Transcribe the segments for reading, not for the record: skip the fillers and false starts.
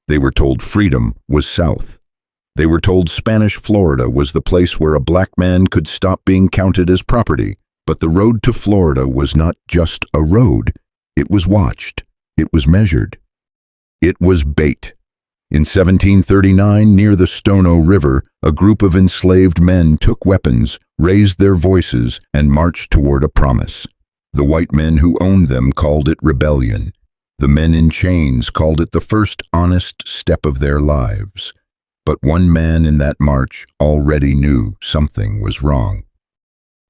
They were told freedom was south. They were told Spanish Florida was the place where a black man could stop being counted as property. But the road to Florida was not just a road. It was watched. It was measured. It was bait. In 1739, near the Stono River, a group of enslaved men took weapons, raised their voices, and marched toward a promise. The white men who owned them called it rebellion. The men in chains called it the first honest step of their lives. But one man in that march already knew something was wrong.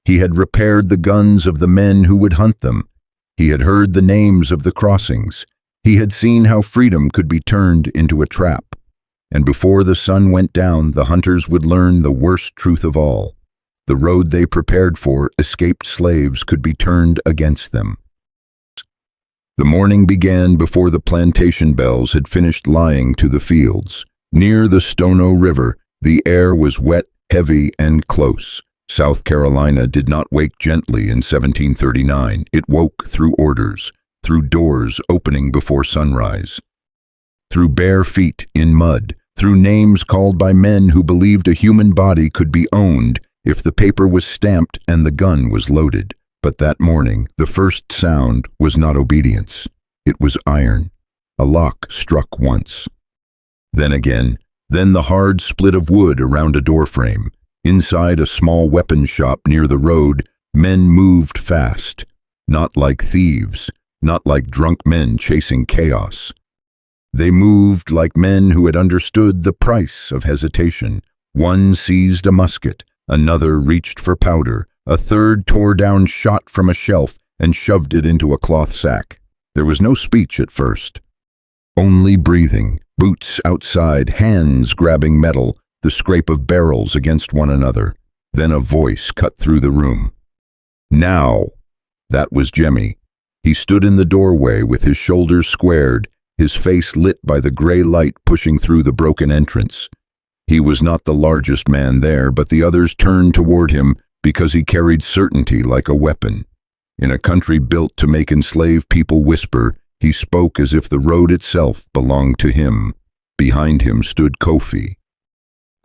He had repaired the guns of the men who would hunt them. He had heard the names of the crossings. He had seen how freedom could be turned into a trap. And before the sun went down, the hunters would learn the worst truth of all. The road they prepared for escaped slaves could be turned against them. The morning began before the plantation bells had finished lying to the fields. Near the Stono River, the air was wet, heavy, and close. South Carolina did not wake gently in 1739. It woke through orders, through doors opening before sunrise, through bare feet in mud, through names called by men who believed a human body could be owned if the paper was stamped and the gun was loaded. But that morning, the first sound was not obedience. It was iron. A lock struck once. Then again, then the hard split of wood around a doorframe. Inside a small weapons shop near the road, men moved fast, not like thieves, not like drunk men chasing chaos. They moved like men who had understood the price of hesitation. One seized a musket, another reached for powder, a third tore down shot from a shelf and shoved it into a cloth sack. There was no speech at first. Only breathing, boots outside, hands grabbing metal, the scrape of barrels against one another. Then a voice cut through the room. Now! That was Jemmy. He stood in the doorway with his shoulders squared, his face lit by the gray light pushing through the broken entrance. He was not the largest man there, but the others turned toward him because he carried certainty like a weapon. In a country built to make enslaved people whisper, he spoke as if the road itself belonged to him. Behind him stood Kofi.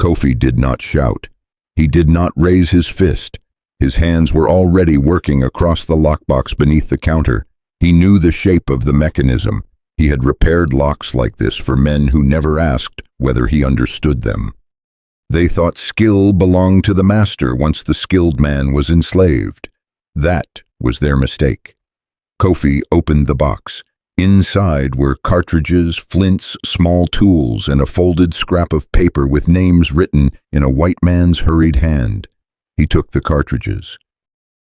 Kofi did not shout. He did not raise his fist. His hands were already working across the lockbox beneath the counter. He knew the shape of the mechanism. He had repaired locks like this for men who never asked whether he understood them. They thought skill belonged to the master once the skilled man was enslaved. That was their mistake. Kofi opened the box. Inside were cartridges, flints, small tools, and a folded scrap of paper with names written in a white man's hurried hand. He took the cartridges.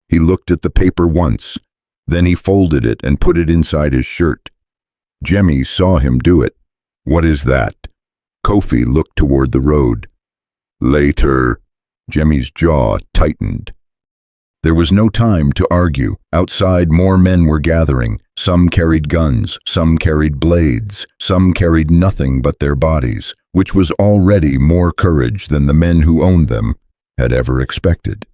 He looked at the paper once, then he folded it and put it inside his shirt. Jemmy saw him do it. "What is that?" Kofi looked toward the road. "Later." Jemmy's jaw tightened. There was no time to argue. Outside, more men were gathering. Some carried guns, some carried blades, some carried nothing but their bodies, which was already more courage than the men who owned them had ever expected.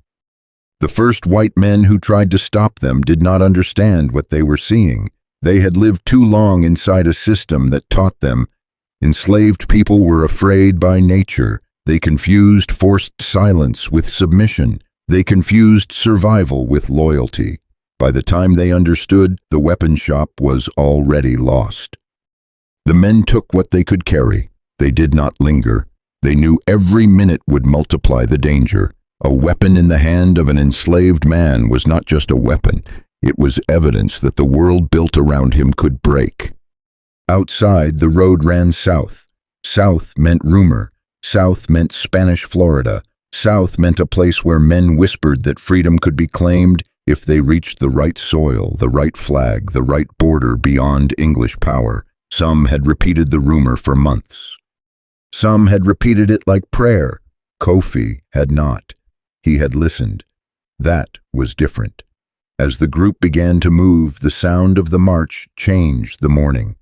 The first white men who tried to stop them did not understand what they were seeing. They had lived too long inside a system that taught them. Enslaved people were afraid by nature. They confused forced silence with submission. They confused survival with loyalty. By the time they understood, the weapon shop was already lost. The men took what they could carry. They did not linger. They knew every minute would multiply the danger. A weapon in the hand of an enslaved man was not just a weapon. It was evidence that the world built around him could break. Outside, the road ran south. South meant rumor. South meant Spanish Florida. South meant a place where men whispered that freedom could be claimed if they reached the right soil, the right flag, the right border beyond English power. Some had repeated the rumor for months. Some had repeated it like prayer. Kofi had not. He had listened. That was different. As the group began to move, the sound of the march changed the morning.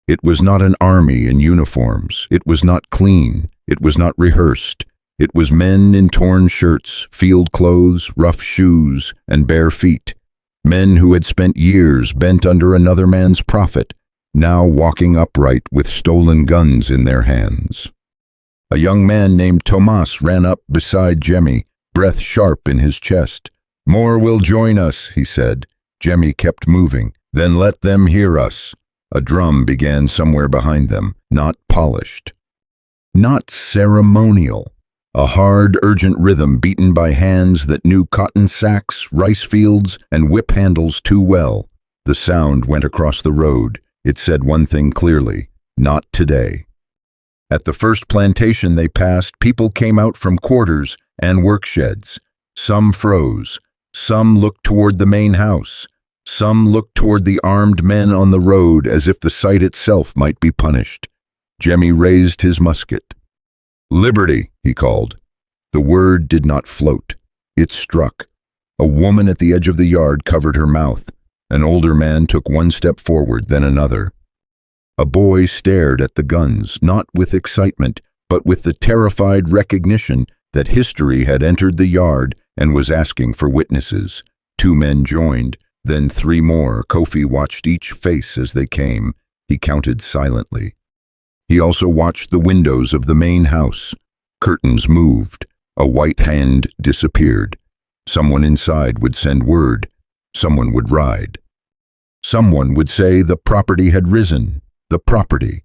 It was not an army in uniforms. It was not clean. It was not rehearsed. It was men in torn shirts, field clothes, rough shoes, and bare feet. Men who had spent years bent under another man's profit. now walking upright with stolen guns in their hands. A young man named Tomas ran up beside Jemmy, breath sharp in his chest. "More will join us," he said. Jemmy kept moving. "Then let them hear us." A drum began somewhere behind them, not polished, not ceremonial. A hard, urgent rhythm beaten by hands that knew cotton sacks, rice fields, and whip handles too well. The sound went across the road. It said one thing clearly: not today. At the first plantation they passed, people came out from quarters and work sheds. Some froze. Some looked toward the main house. Some looked toward the armed men on the road as if the sight itself might be punished. Jemmy raised his musket. "Liberty," he called. The word did not float. It struck. A woman at the edge of the yard covered her mouth. An older man took one step forward, then another. A boy stared at the guns, not with excitement, but with the terrified recognition that history had entered the yard and was asking for witnesses. 2 men joined, then 3 more. Kofi watched each face as they came. He counted silently. He also watched the windows of the main house. Curtains moved. A white hand disappeared. Someone inside would send word. Someone would ride. Someone would say the property had risen. The property.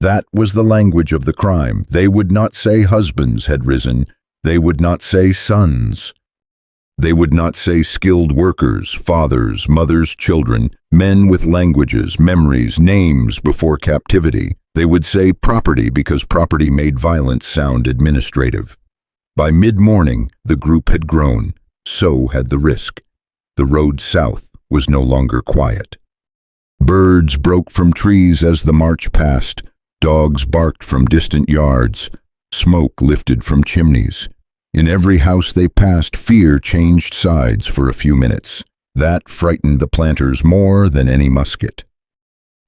That was the language of the crime. They would not say husbands had risen. They would not say sons. They would not say skilled workers, fathers, mothers, children, men with languages, memories, names before captivity. They would say property because property made violence sound administrative. By mid-morning, the group had grown. So had the risk. The road south was no longer quiet. Birds broke from trees as the march passed. Dogs barked from distant yards. Smoke lifted from chimneys. In every house they passed, fear changed sides for a few minutes. That frightened the planters more than any musket.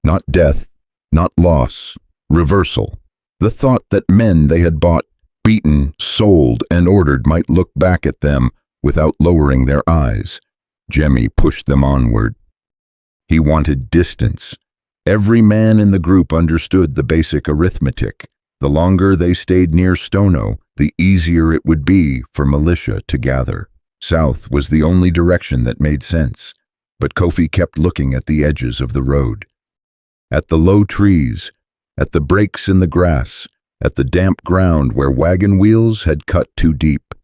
Not death, not loss, reversal. The thought that men they had bought, beaten, sold, and ordered might look back at them without lowering their eyes. Jemmy pushed them onward. He wanted distance. Every man in the group understood the basic arithmetic. The longer they stayed near Stono, the easier it would be for militia to gather. South was the only direction that made sense, but Kofi kept looking at the edges of the road. At the low trees, at the breaks in the grass, at the damp ground where wagon wheels had cut too deep.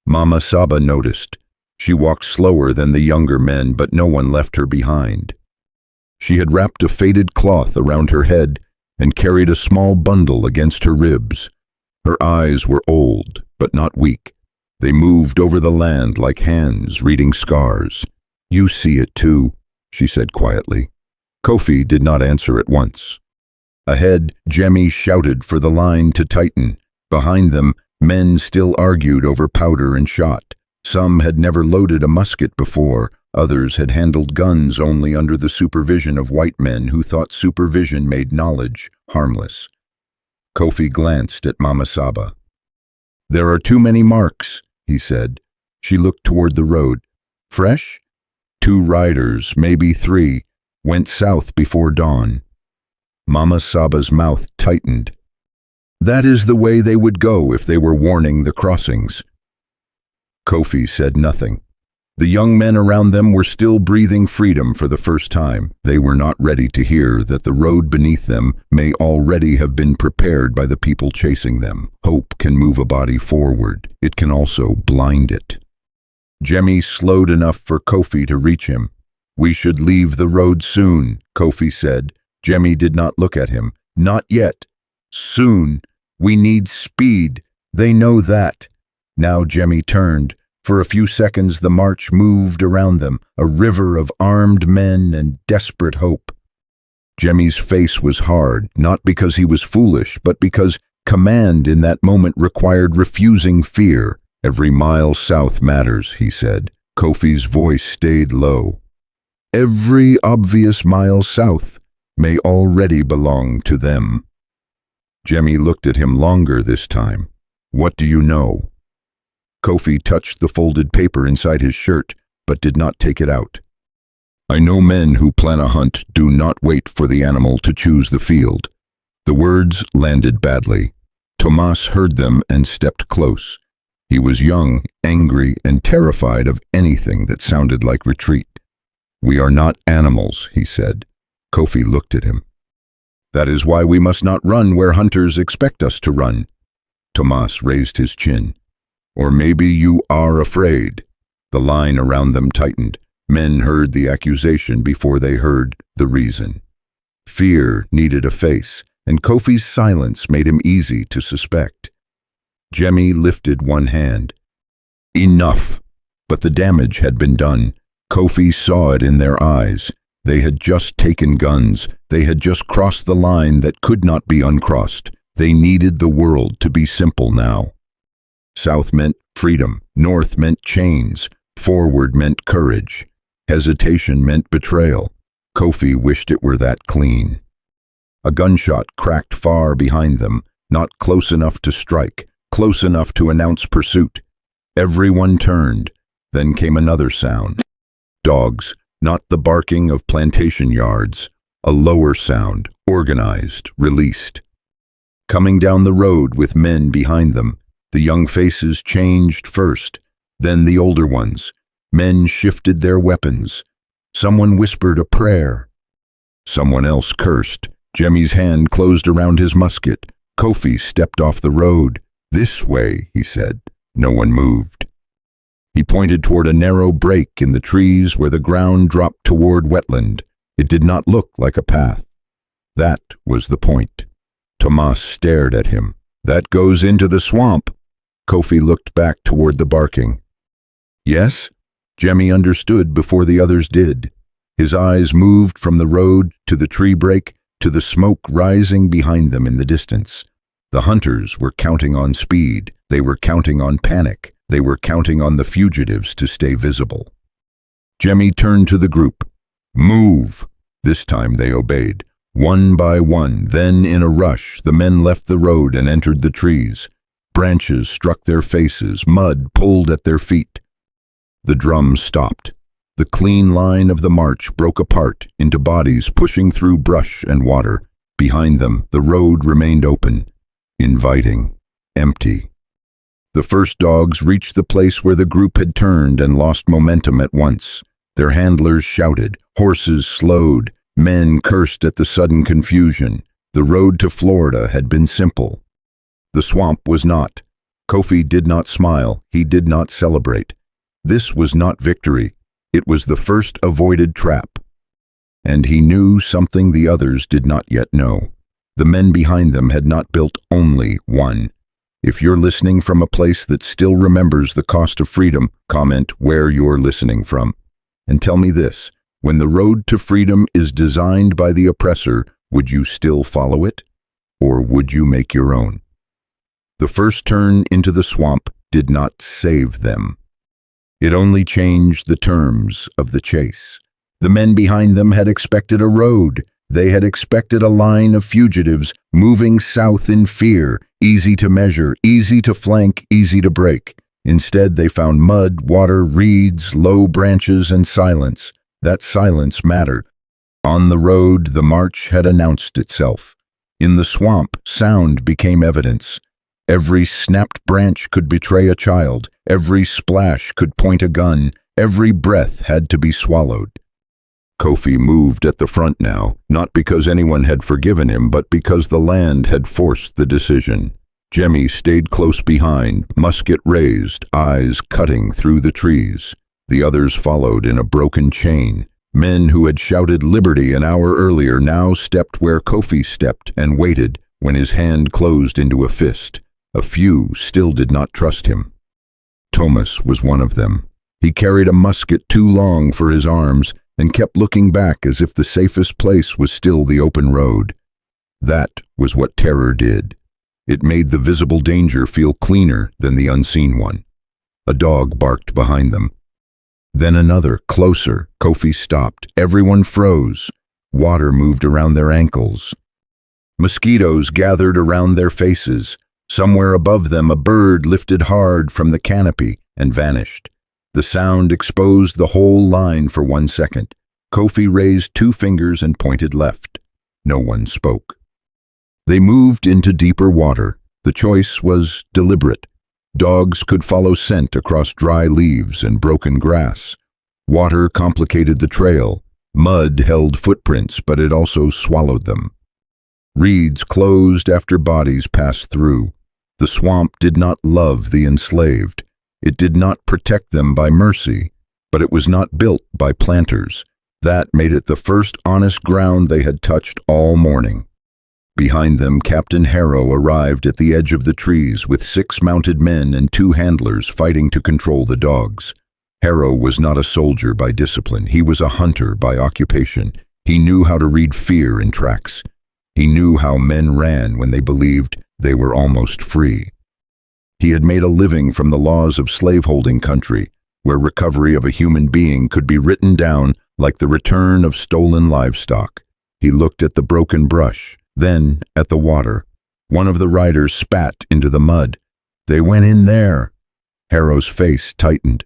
Mama Saba noticed. She walked slower than the younger men, but no one left her behind. She had wrapped a faded cloth around her head and carried a small bundle against her ribs. Her eyes were old, but not weak. They moved over the land like hands reading scars. "You see it too," she said quietly. Kofi did not answer at once. Ahead, Jemmy shouted for the line to tighten. Behind them, men still argued over powder and shot. Some had never loaded a musket before. Others had handled guns only under the supervision of white men who thought supervision made knowledge harmless. Kofi glanced at Mama Saba. "There are too many marks," he said. She looked toward the road. "Fresh?" 2 riders, maybe 3, went south before dawn. Mama Saba's mouth tightened. That is the way they would go if they were warning the crossings. Kofi said nothing. The young men around them were still breathing freedom for the first time. They were not ready to hear that the road beneath them may already have been prepared by the people chasing them. Hope can move a body forward. It can also blind it. Jemmy slowed enough for Kofi to reach him. "We should leave the road soon," Kofi said. Jemmy did not look at him. "Not yet. Soon. We need speed. They know that." Now Jemmy turned. For a few seconds the march moved around them, a river of armed men and desperate hope. Jemmy's face was hard, not because he was foolish, but because command in that moment required refusing fear. "Every mile south matters," he said. Kofi's voice stayed low. "Every obvious mile south may already belong to them." Jemmy looked at him longer this time. "What do you know?" Kofi touched the folded paper inside his shirt, but did not take it out. I know men who plan a hunt do not wait for the animal to choose the field. The words landed badly. Tomas heard them and stepped close. He was young, angry, and terrified of anything that sounded like retreat. We are not animals, he said. Kofi looked at him. That is why we must not run where hunters expect us to run. Tomas raised his chin. Or maybe you are afraid. The line around them tightened. Men heard the accusation before they heard the reason. Fear needed a face, and Kofi's silence made him easy to suspect. Jemmy lifted one hand. Enough! But the damage had been done. Kofi saw it in their eyes. They had just taken guns. They had just crossed the line that could not be uncrossed. They needed the world to be simple now. South meant freedom. North meant chains. Forward meant courage. Hesitation meant betrayal. Kofi wished it were that clean. A gunshot cracked far behind them, not close enough to strike, close enough to announce pursuit. Everyone turned. Then came another sound. Dogs, not the barking of plantation yards. A lower sound, organized, released. Coming down the road with men behind them, the young faces changed first, then the older ones. Men shifted their weapons. Someone whispered a prayer. Someone else cursed. Jemmy's hand closed around his musket. Kofi stepped off the road. This way, he said. No one moved. He pointed toward a narrow break in the trees where the ground dropped toward wetland. It did not look like a path. That was the point. Tomas stared at him. That goes into the swamp. Kofi looked back toward the barking. Yes? Jemmy understood before the others did. His eyes moved from the road to the tree break to the smoke rising behind them in the distance. The hunters were counting on speed. They were counting on panic. They were counting on the fugitives to stay visible. Jemmy turned to the group. Move! This time they obeyed. One by one, then in a rush, the men left the road and entered the trees. Branches struck their faces. Mud pulled at their feet. The drums stopped. The clean line of the march broke apart into bodies pushing through brush and water. Behind them, the road remained open, inviting, empty. The first dogs reached the place where the group had turned and lost momentum at once. Their handlers shouted, horses slowed, men cursed at the sudden confusion. The road to Florida had been simple. The swamp was not. Kofi did not smile. He did not celebrate. This was not victory. It was the first avoided trap. And he knew something the others did not yet know. The men behind them had not built only one. If you're listening from a place that still remembers the cost of freedom, comment where you're listening from. And tell me this, when the road to freedom is designed by the oppressor, would you still follow it? Or would you make your own? The first turn into the swamp did not save them. It only changed the terms of the chase. The men behind them had expected a road. They had expected a line of fugitives moving south in fear, easy to measure, easy to flank, easy to break. Instead, they found mud, water, reeds, low branches, and silence. That silence mattered. On the road, the march had announced itself. In the swamp, sound became evidence. Every snapped branch could betray a child. Every splash could point a gun. Every breath had to be swallowed. Kofi moved at the front now, not because anyone had forgiven him, but because the land had forced the decision. Jemmy stayed close behind, musket raised, eyes cutting through the trees. The others followed in a broken chain. Men who had shouted liberty an hour earlier now stepped where Kofi stepped and waited when his hand closed into a fist. A few still did not trust him. Tomas was one of them. He carried a musket too long for his arms and kept looking back as if the safest place was still the open road. That was what terror did. It made the visible danger feel cleaner than the unseen one. A dog barked behind them. Then another, closer. Kofi stopped. Everyone froze. Water moved around their ankles. Mosquitoes gathered around their faces. Somewhere above them, a bird lifted hard from the canopy and vanished. The sound exposed the whole line for 1 second. Kofi raised 2 fingers and pointed left. No one spoke. They moved into deeper water. The choice was deliberate. Dogs could follow scent across dry leaves and broken grass. Water complicated the trail. Mud held footprints, but it also swallowed them. Reeds closed after bodies passed through. The swamp did not love the enslaved. It did not protect them by mercy, but it was not built by planters. That made it the first honest ground they had touched all morning. Behind them, Captain Harrow arrived at the edge of the trees with 6 mounted men and 2 handlers fighting to control the dogs. Harrow was not a soldier by discipline. He was a hunter by occupation. He knew how to read fear in tracks. He knew how men ran when they believed they were almost free. He had made a living from the laws of slaveholding country, where recovery of a human being could be written down like the return of stolen livestock. He looked at the broken brush, then at the water. One of the riders spat into the mud. "They went in there." Harrow's face tightened.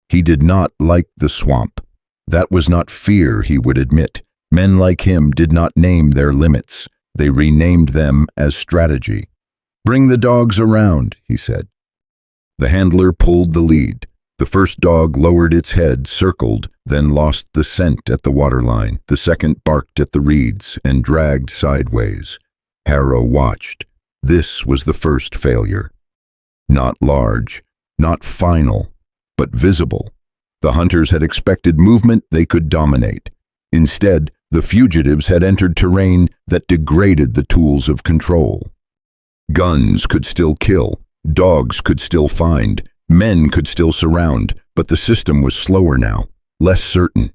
He did not like the swamp. That was not fear, he would admit. Men like him did not name their limits. They renamed them as strategy. "Bring the dogs around," he said. The handler pulled the lead. The first dog lowered its head, circled, then lost the scent at the waterline. The second barked at the reeds and dragged sideways. Harrow watched. This was the first failure. Not large, not final, but visible. The hunters had expected movement they could dominate. Instead, the fugitives had entered terrain that degraded the tools of control. Guns could still kill, dogs could still find, men could still surround, but the system was slower now, less certain,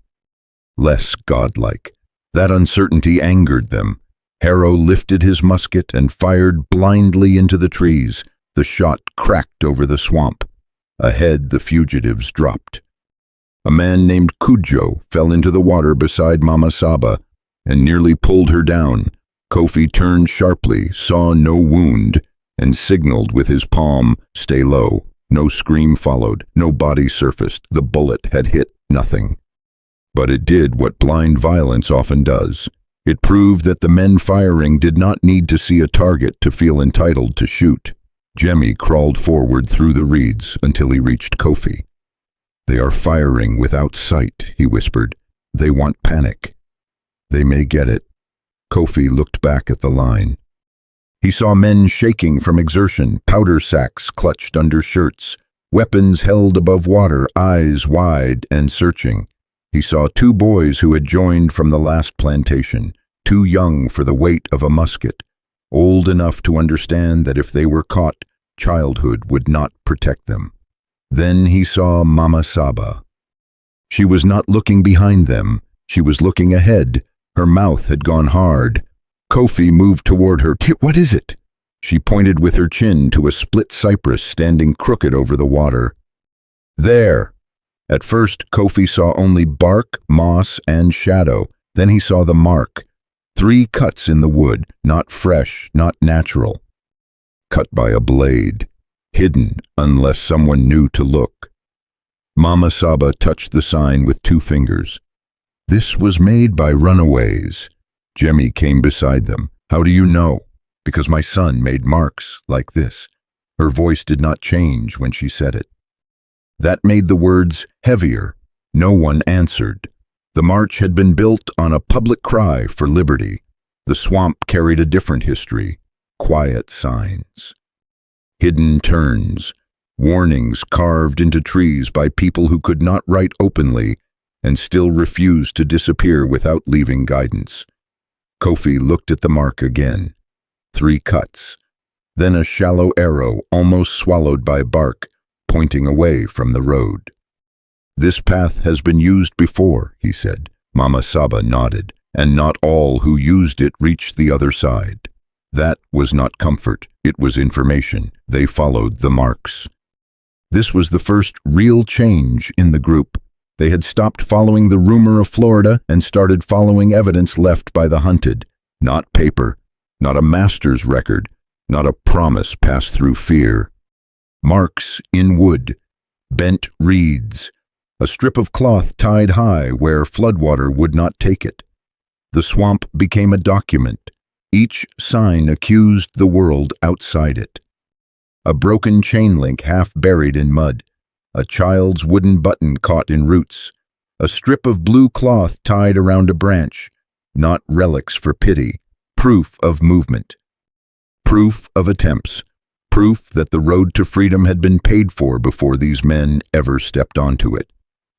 less godlike. That uncertainty angered them. Harrow lifted his musket and fired blindly into the trees. The shot cracked over the swamp. Ahead, the fugitives dropped. A man named Kujo fell into the water beside Mama Saba and nearly pulled her down. Kofi turned sharply, saw no wound, and signaled with his palm, "Stay low." No scream followed, no body surfaced. The bullet had hit nothing. But it did what blind violence often does. It proved that the men firing did not need to see a target to feel entitled to shoot. Jemmy crawled forward through the reeds until he reached Kofi. "They are firing without sight," he whispered. "They want panic. They may get it." Kofi looked back at the line. He saw men shaking from exertion, powder sacks clutched under shirts, weapons held above water, eyes wide and searching. He saw 2 boys who had joined from the last plantation, too young for the weight of a musket, old enough to understand that if they were caught, childhood would not protect them. Then he saw Mama Saba. She was not looking behind them. She was looking ahead. Her mouth had gone hard. Kofi moved toward her. "What is it?" She pointed with her chin to a split cypress standing crooked over the water. "There." At first, Kofi saw only bark, moss, and shadow. Then he saw the mark. 3 cuts in the wood, not fresh, not natural. Cut by a blade, hidden unless someone knew to look. Mama Saba touched the sign with 2 fingers. "This was made by runaways." Jemmy came beside them. "How do you know?" "Because my son made marks like this." Her voice did not change when she said it. That made the words heavier. No one answered. The march had been built on a public cry for liberty. The swamp carried a different history. Quiet signs. Hidden turns. Warnings carved into trees by people who could not write openly and still refused to disappear without leaving guidance. Kofi looked at the mark again. 3 cuts. Then a shallow arrow, almost swallowed by bark, pointing away from the road. "This path has been used before," he said. Mama Saba nodded, and not all who used it reached the other side. That was not comfort, it was information. They followed the marks. This was the first real change in the group. They had stopped following the rumor of Florida and started following evidence left by the hunted. Not paper, not a master's record, not a promise passed through fear. Marks in wood, bent reeds, a strip of cloth tied high where floodwater would not take it. The swamp became a document. Each sign accused the world outside it. A broken chain link half buried in mud, a child's wooden button caught in roots, a strip of blue cloth tied around a branch, not relics for pity, proof of movement, proof of attempts, proof that the road to freedom had been paid for before these men ever stepped onto it.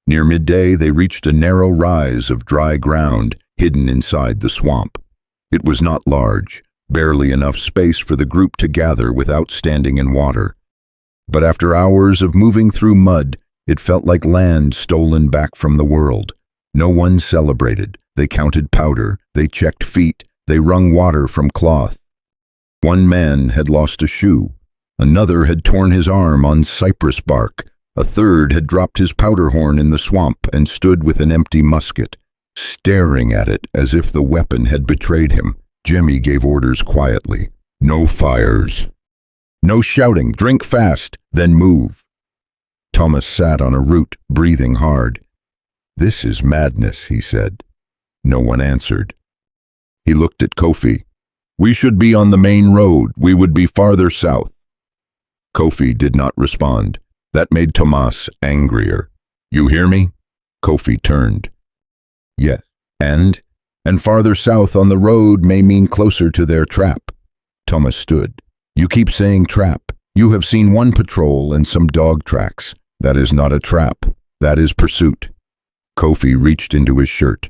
Near midday, they reached a narrow rise of dry ground hidden inside the swamp. It was not large, barely enough space for the group to gather without standing in water. But after hours of moving through mud, it felt like land stolen back from the world. No one celebrated. They counted powder, they checked feet, they wrung water from cloth. One man had lost a shoe. Another had torn his arm on cypress bark. A third had dropped his powder horn in the swamp and stood with an empty musket, staring at it as if the weapon had betrayed him. Jemmy gave orders quietly. No fires. No shouting. Drink fast, then move. Thomas sat on a root, breathing hard. This is madness, he said. No one answered. He looked at Kofi. We should be on the main road. We would be farther south. Kofi did not respond. That made Thomas angrier. You hear me? Kofi turned. Yes. And farther south on the road may mean closer to their trap. Thomas stood. You keep saying trap. You have seen one patrol and some dog tracks. That is not a trap. That is pursuit. Kofi reached into his shirt.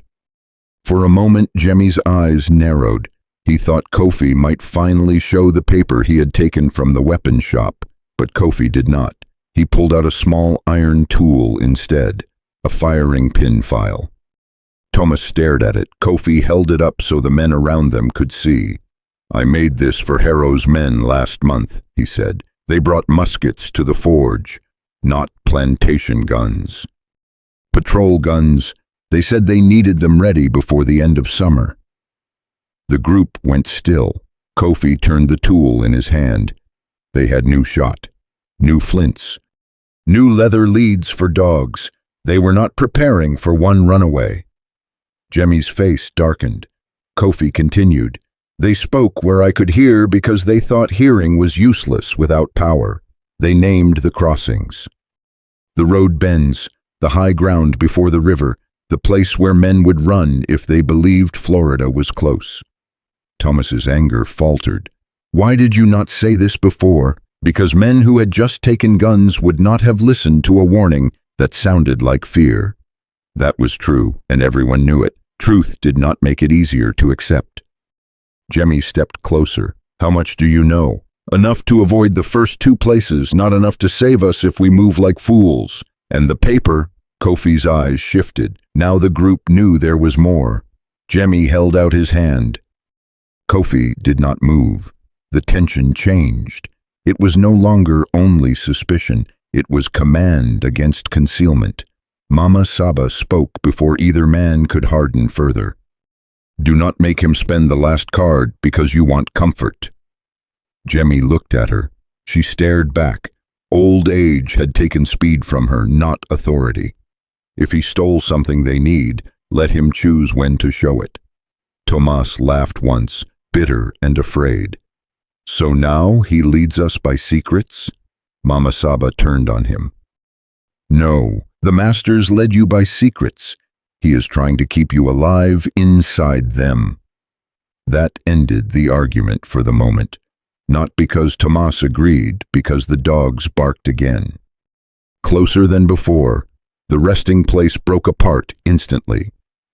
For a moment, Jemmy's eyes narrowed. He thought Kofi might finally show the paper he had taken from the weapon shop, but Kofi did not. He pulled out a small iron tool instead, a firing pin file. Thomas stared at it. Kofi held it up so the men around them could see. I made this for Harrow's men last month, he said. They brought muskets to the forge, not plantation guns. Patrol guns. They said they needed them ready before the end of summer. The group went still. Kofi turned the tool in his hand. They had new shot, new flints, new leather leads for dogs. They were not preparing for one runaway. Jemmy's face darkened. Kofi continued. They spoke where I could hear because they thought hearing was useless without power. They named the crossings. The road bends, the high ground before the river, the place where men would run if they believed Florida was close. Thomas's anger faltered. Why did you not say this before? Because men who had just taken guns would not have listened to a warning that sounded like fear. That was true, and everyone knew it. Truth did not make it easier to accept. Jemmy stepped closer. How much do you know? Enough to avoid the first two places, not enough to save us if we move like fools. And the paper? Kofi's eyes shifted. Now the group knew there was more. Jemmy held out his hand. Kofi did not move. The tension changed. It was no longer only suspicion. It was command against concealment. Mama Saba spoke before either man could harden further. Do not make him spend the last card because you want comfort. Jemmy looked at her. She stared back. Old age had taken speed from her, not authority. If he stole something they need, let him choose when to show it. Tomas laughed once, bitter and afraid. So now he leads us by secrets? Mama Saba turned on him. No, the masters led you by secrets. He is trying to keep you alive inside them. That ended the argument for the moment. Not because Tomas agreed, because the dogs barked again. Closer than before, the resting place broke apart instantly.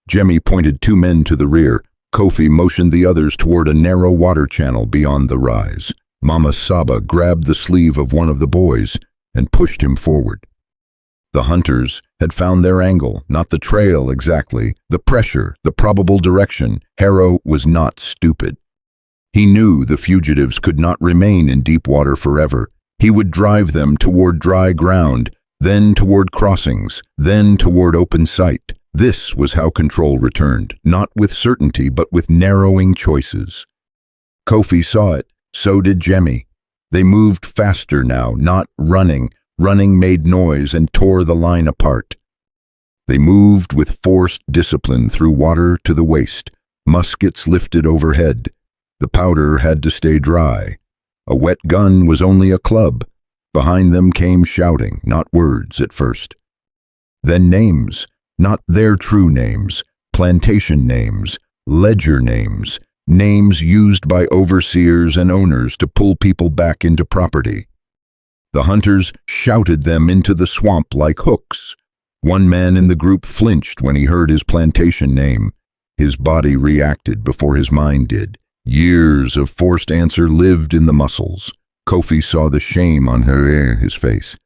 Jemmy pointed two men to the rear. Kofi motioned the others toward a narrow water channel beyond the rise. Mama Saba grabbed the sleeve of one of the boys and pushed him forward. The hunters had found their angle, not the trail exactly, the pressure, the probable direction. Harrow was not stupid. He knew the fugitives could not remain in deep water forever. He would drive them toward dry ground, then toward crossings, then toward open sight. This was how control returned, not with certainty, but with narrowing choices. Kofi saw it, so did Jemmy. They moved faster now, not running. Running made noise and tore the line apart. They moved with forced discipline through water to the waist, muskets lifted overhead. The powder had to stay dry. A wet gun was only a club. Behind them came shouting, not words at first. Then names, not their true names, plantation names, ledger names, names used by overseers and owners to pull people back into property. The hunters shouted them into the swamp like hooks. One man in the group flinched when he heard his plantation name. His body reacted before his mind did. Years of forced answer lived in the muscles. Kofi saw the shame on his face.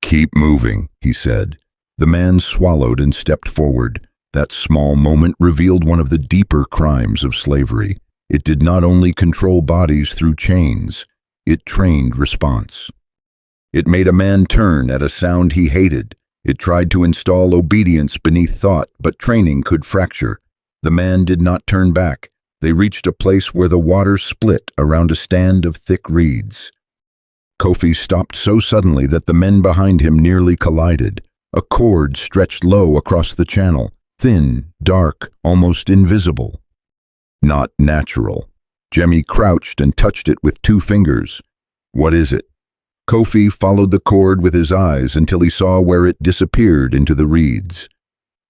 "Keep moving," he said. The man swallowed and stepped forward. That small moment revealed one of the deeper crimes of slavery. It did not only control bodies through chains, it trained response. It made a man turn at a sound he hated. It tried to install obedience beneath thought, but training could fracture. The man did not turn back. They reached a place where the water split around a stand of thick reeds. Kofi stopped so suddenly that the men behind him nearly collided. A cord stretched low across the channel, thin, dark, almost invisible. Not natural. Jemmy crouched and touched it with 2 fingers. "What is it?" Kofi followed the cord with his eyes until he saw where it disappeared into the reeds.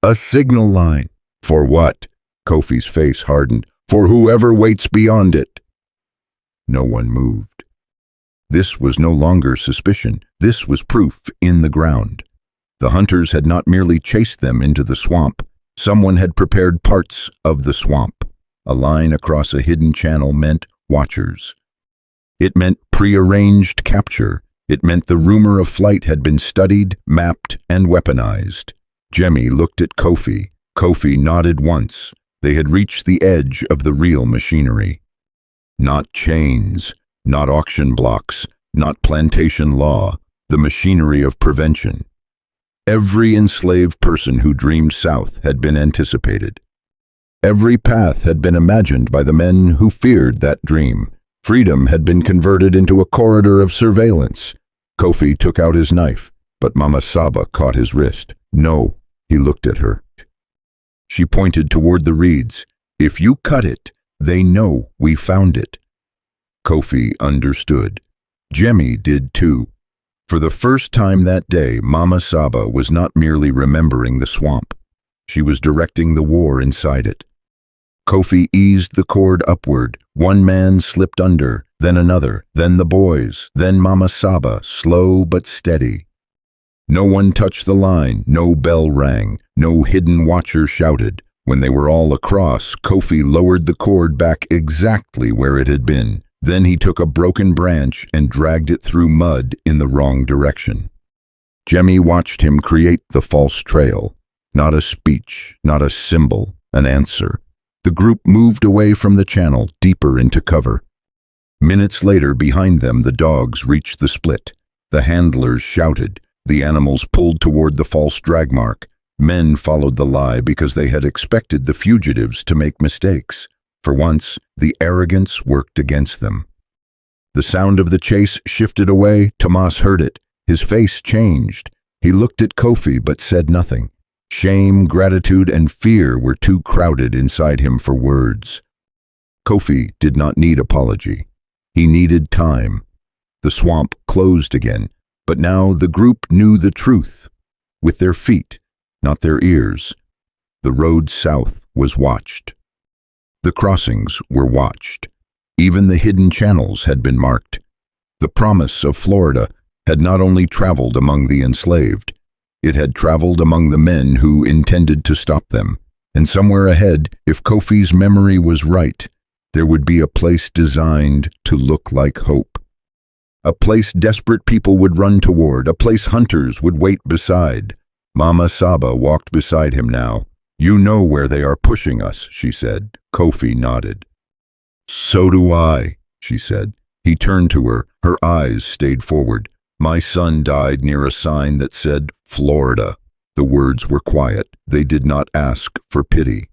"A signal line." "For what?" Kofi's face hardened. "For whoever waits beyond it." No one moved. This was no longer suspicion. This was proof in the ground. The hunters had not merely chased them into the swamp. Someone had prepared parts of the swamp. A line across a hidden channel meant watchers. It meant prearranged capture. It meant the rumor of flight had been studied, mapped, and weaponized. Jemmy looked at Kofi. Kofi nodded once. They had reached the edge of the real machinery. Not chains, not auction blocks, not plantation law, the machinery of prevention. Every enslaved person who dreamed south had been anticipated. Every path had been imagined by the men who feared that dream. Freedom had been converted into a corridor of surveillance. Kofi took out his knife, but Mama Saba caught his wrist. "No," he looked at her. She pointed toward the reeds. "If you cut it, they know we found it." Kofi understood. Jemmy did too. For the first time that day, Mama Saba was not merely remembering the swamp. She was directing the war inside it. Kofi eased the cord upward. One man slipped under, then another, then the boys, then Mama Saba, slow but steady. No one touched the line, no bell rang, no hidden watcher shouted. When they were all across, Kofi lowered the cord back exactly where it had been. Then he took a broken branch and dragged it through mud in the wrong direction. Jemmy watched him create the false trail. Not a speech, not a symbol, an answer. The group moved away from the channel, deeper into cover. Minutes later, behind them, the dogs reached the split. The handlers shouted. The animals pulled toward the false drag mark. Men followed the lie because they had expected the fugitives to make mistakes. For once, the arrogance worked against them. The sound of the chase shifted away. Tomas heard it. His face changed. He looked at Kofi but said nothing. Shame, gratitude, and fear were too crowded inside him for words. Kofi did not need apology. He needed time. The swamp closed again, but now the group knew the truth. With their feet, not their ears. The road south was watched. The crossings were watched. Even the hidden channels had been marked. The promise of Florida had not only traveled among the enslaved, it had traveled among the men who intended to stop them. And somewhere ahead, if Kofi's memory was right, there would be a place designed to look like hope. A place desperate people would run toward, a place hunters would wait beside. Mama Saba walked beside him now. "You know where they are pushing us," she said. Kofi nodded. "So do I," she said. He turned to her. Her eyes stayed forward. "My son died near a sign that said Florida." The words were quiet. They did not ask for pity.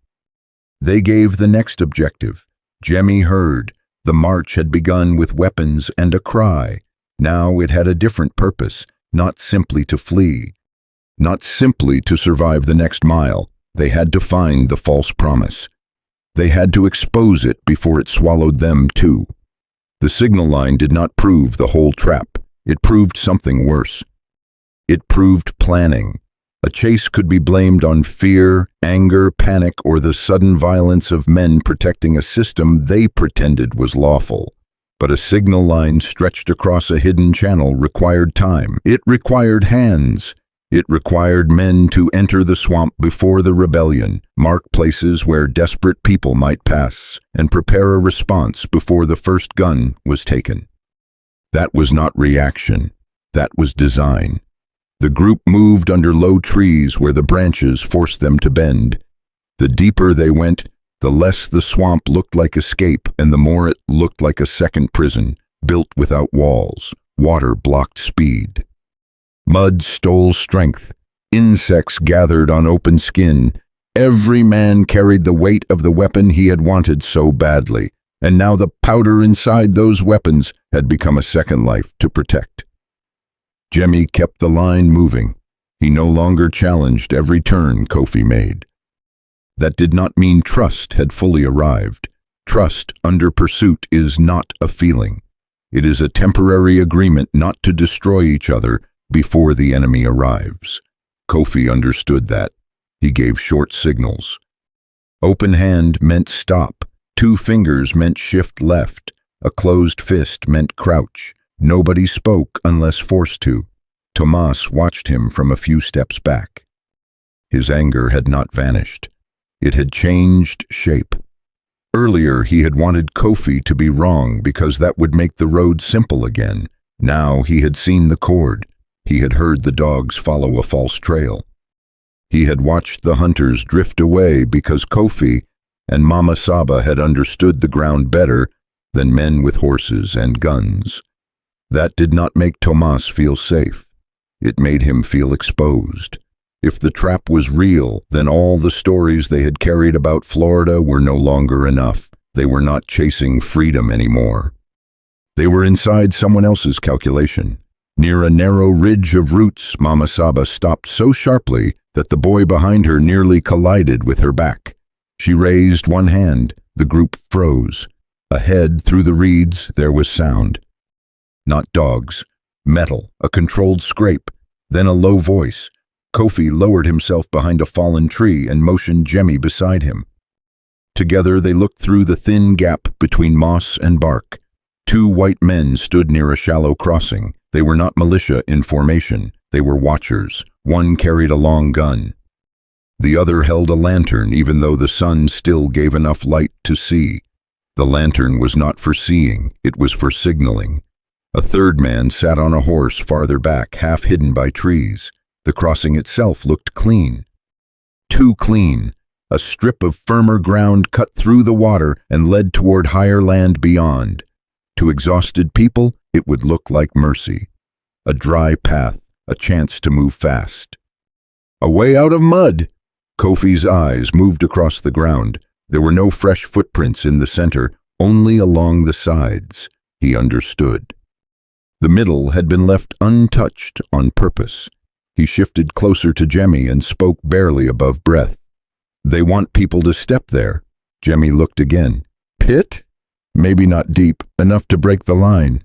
They gave the next objective. Jemmy heard. The march had begun with weapons and a cry. Now it had a different purpose, not simply to flee. Not simply to survive the next mile, they had to find the false promise. They had to expose it before it swallowed them too. The signal line did not prove the whole trap. It proved something worse. It proved planning. A chase could be blamed on fear, anger, panic, or the sudden violence of men protecting a system they pretended was lawful. But a signal line stretched across a hidden channel required time. It required hands. It required men to enter the swamp before the rebellion, mark places where desperate people might pass, and prepare a response before the first gun was taken. That was not reaction. That was design. The group moved under low trees where the branches forced them to bend. The deeper they went, the less the swamp looked like escape, and the more it looked like a second prison, built without walls. Water blocked speed. Mud stole strength. Insects gathered on open skin. Every man carried the weight of the weapon he had wanted so badly, and now the powder inside those weapons had become a second life to protect. Jemmy kept the line moving. He no longer challenged every turn Kofi made. That did not mean trust had fully arrived. Trust under pursuit is not a feeling. It is a temporary agreement not to destroy each other before the enemy arrives. Kofi understood that. He gave short signals. Open hand meant stop. 2 fingers meant shift left. A closed fist meant crouch. Nobody spoke unless forced to. Tomas watched him from a few steps back. His anger had not vanished. It had changed shape. Earlier he had wanted Kofi to be wrong because that would make the road simple again. Now he had seen the cord. He had heard the dogs follow a false trail. He had watched the hunters drift away because Kofi and Mama Saba had understood the ground better than men with horses and guns. That did not make Tomas feel safe. It made him feel exposed. If the trap was real, then all the stories they had carried about Florida were no longer enough. They were not chasing freedom anymore. They were inside someone else's calculation. Near a narrow ridge of roots, Mama Saba stopped so sharply that the boy behind her nearly collided with her back. She raised one hand. The group froze. Ahead, through the reeds, there was sound. Not dogs. Metal, a controlled scrape, then a low voice. Kofi lowered himself behind a fallen tree and motioned Jemmy beside him. Together they looked through the thin gap between moss and bark. 2 white men stood near a shallow crossing. They were not militia in formation. They were watchers. One carried a long gun. The other held a lantern, even though the sun still gave enough light to see. The lantern was not for seeing, it was for signaling. A third man sat on a horse farther back, half hidden by trees. The crossing itself looked clean. Too clean. A strip of firmer ground cut through the water and led toward higher land beyond. To exhausted people, it would look like mercy. A dry path, a chance to move fast. A way out of mud! Kofi's eyes moved across the ground. There were no fresh footprints in the center, only along the sides. He understood. The middle had been left untouched on purpose. He shifted closer to Jemmy and spoke barely above breath. They want people to step there. Jemmy looked again. Pit? Maybe not deep, enough to break the line.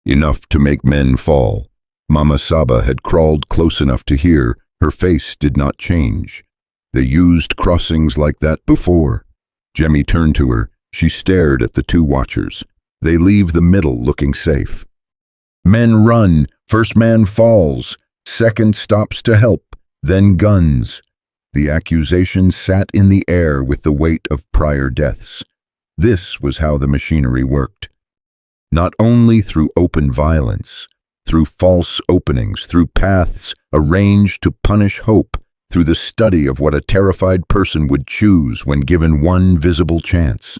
Enough to make men fall. Mama Saba had crawled close enough to hear. Her face did not change. They used crossings like that before. Jemmy turned to her. She stared at the 2 watchers. They leave the middle looking safe. Men run. First man falls. Second stops to help. Then guns. The accusation sat in the air with the weight of prior deaths. This was how the machinery worked. Not only through open violence, through false openings, through paths arranged to punish hope, through the study of what a terrified person would choose when given one visible chance.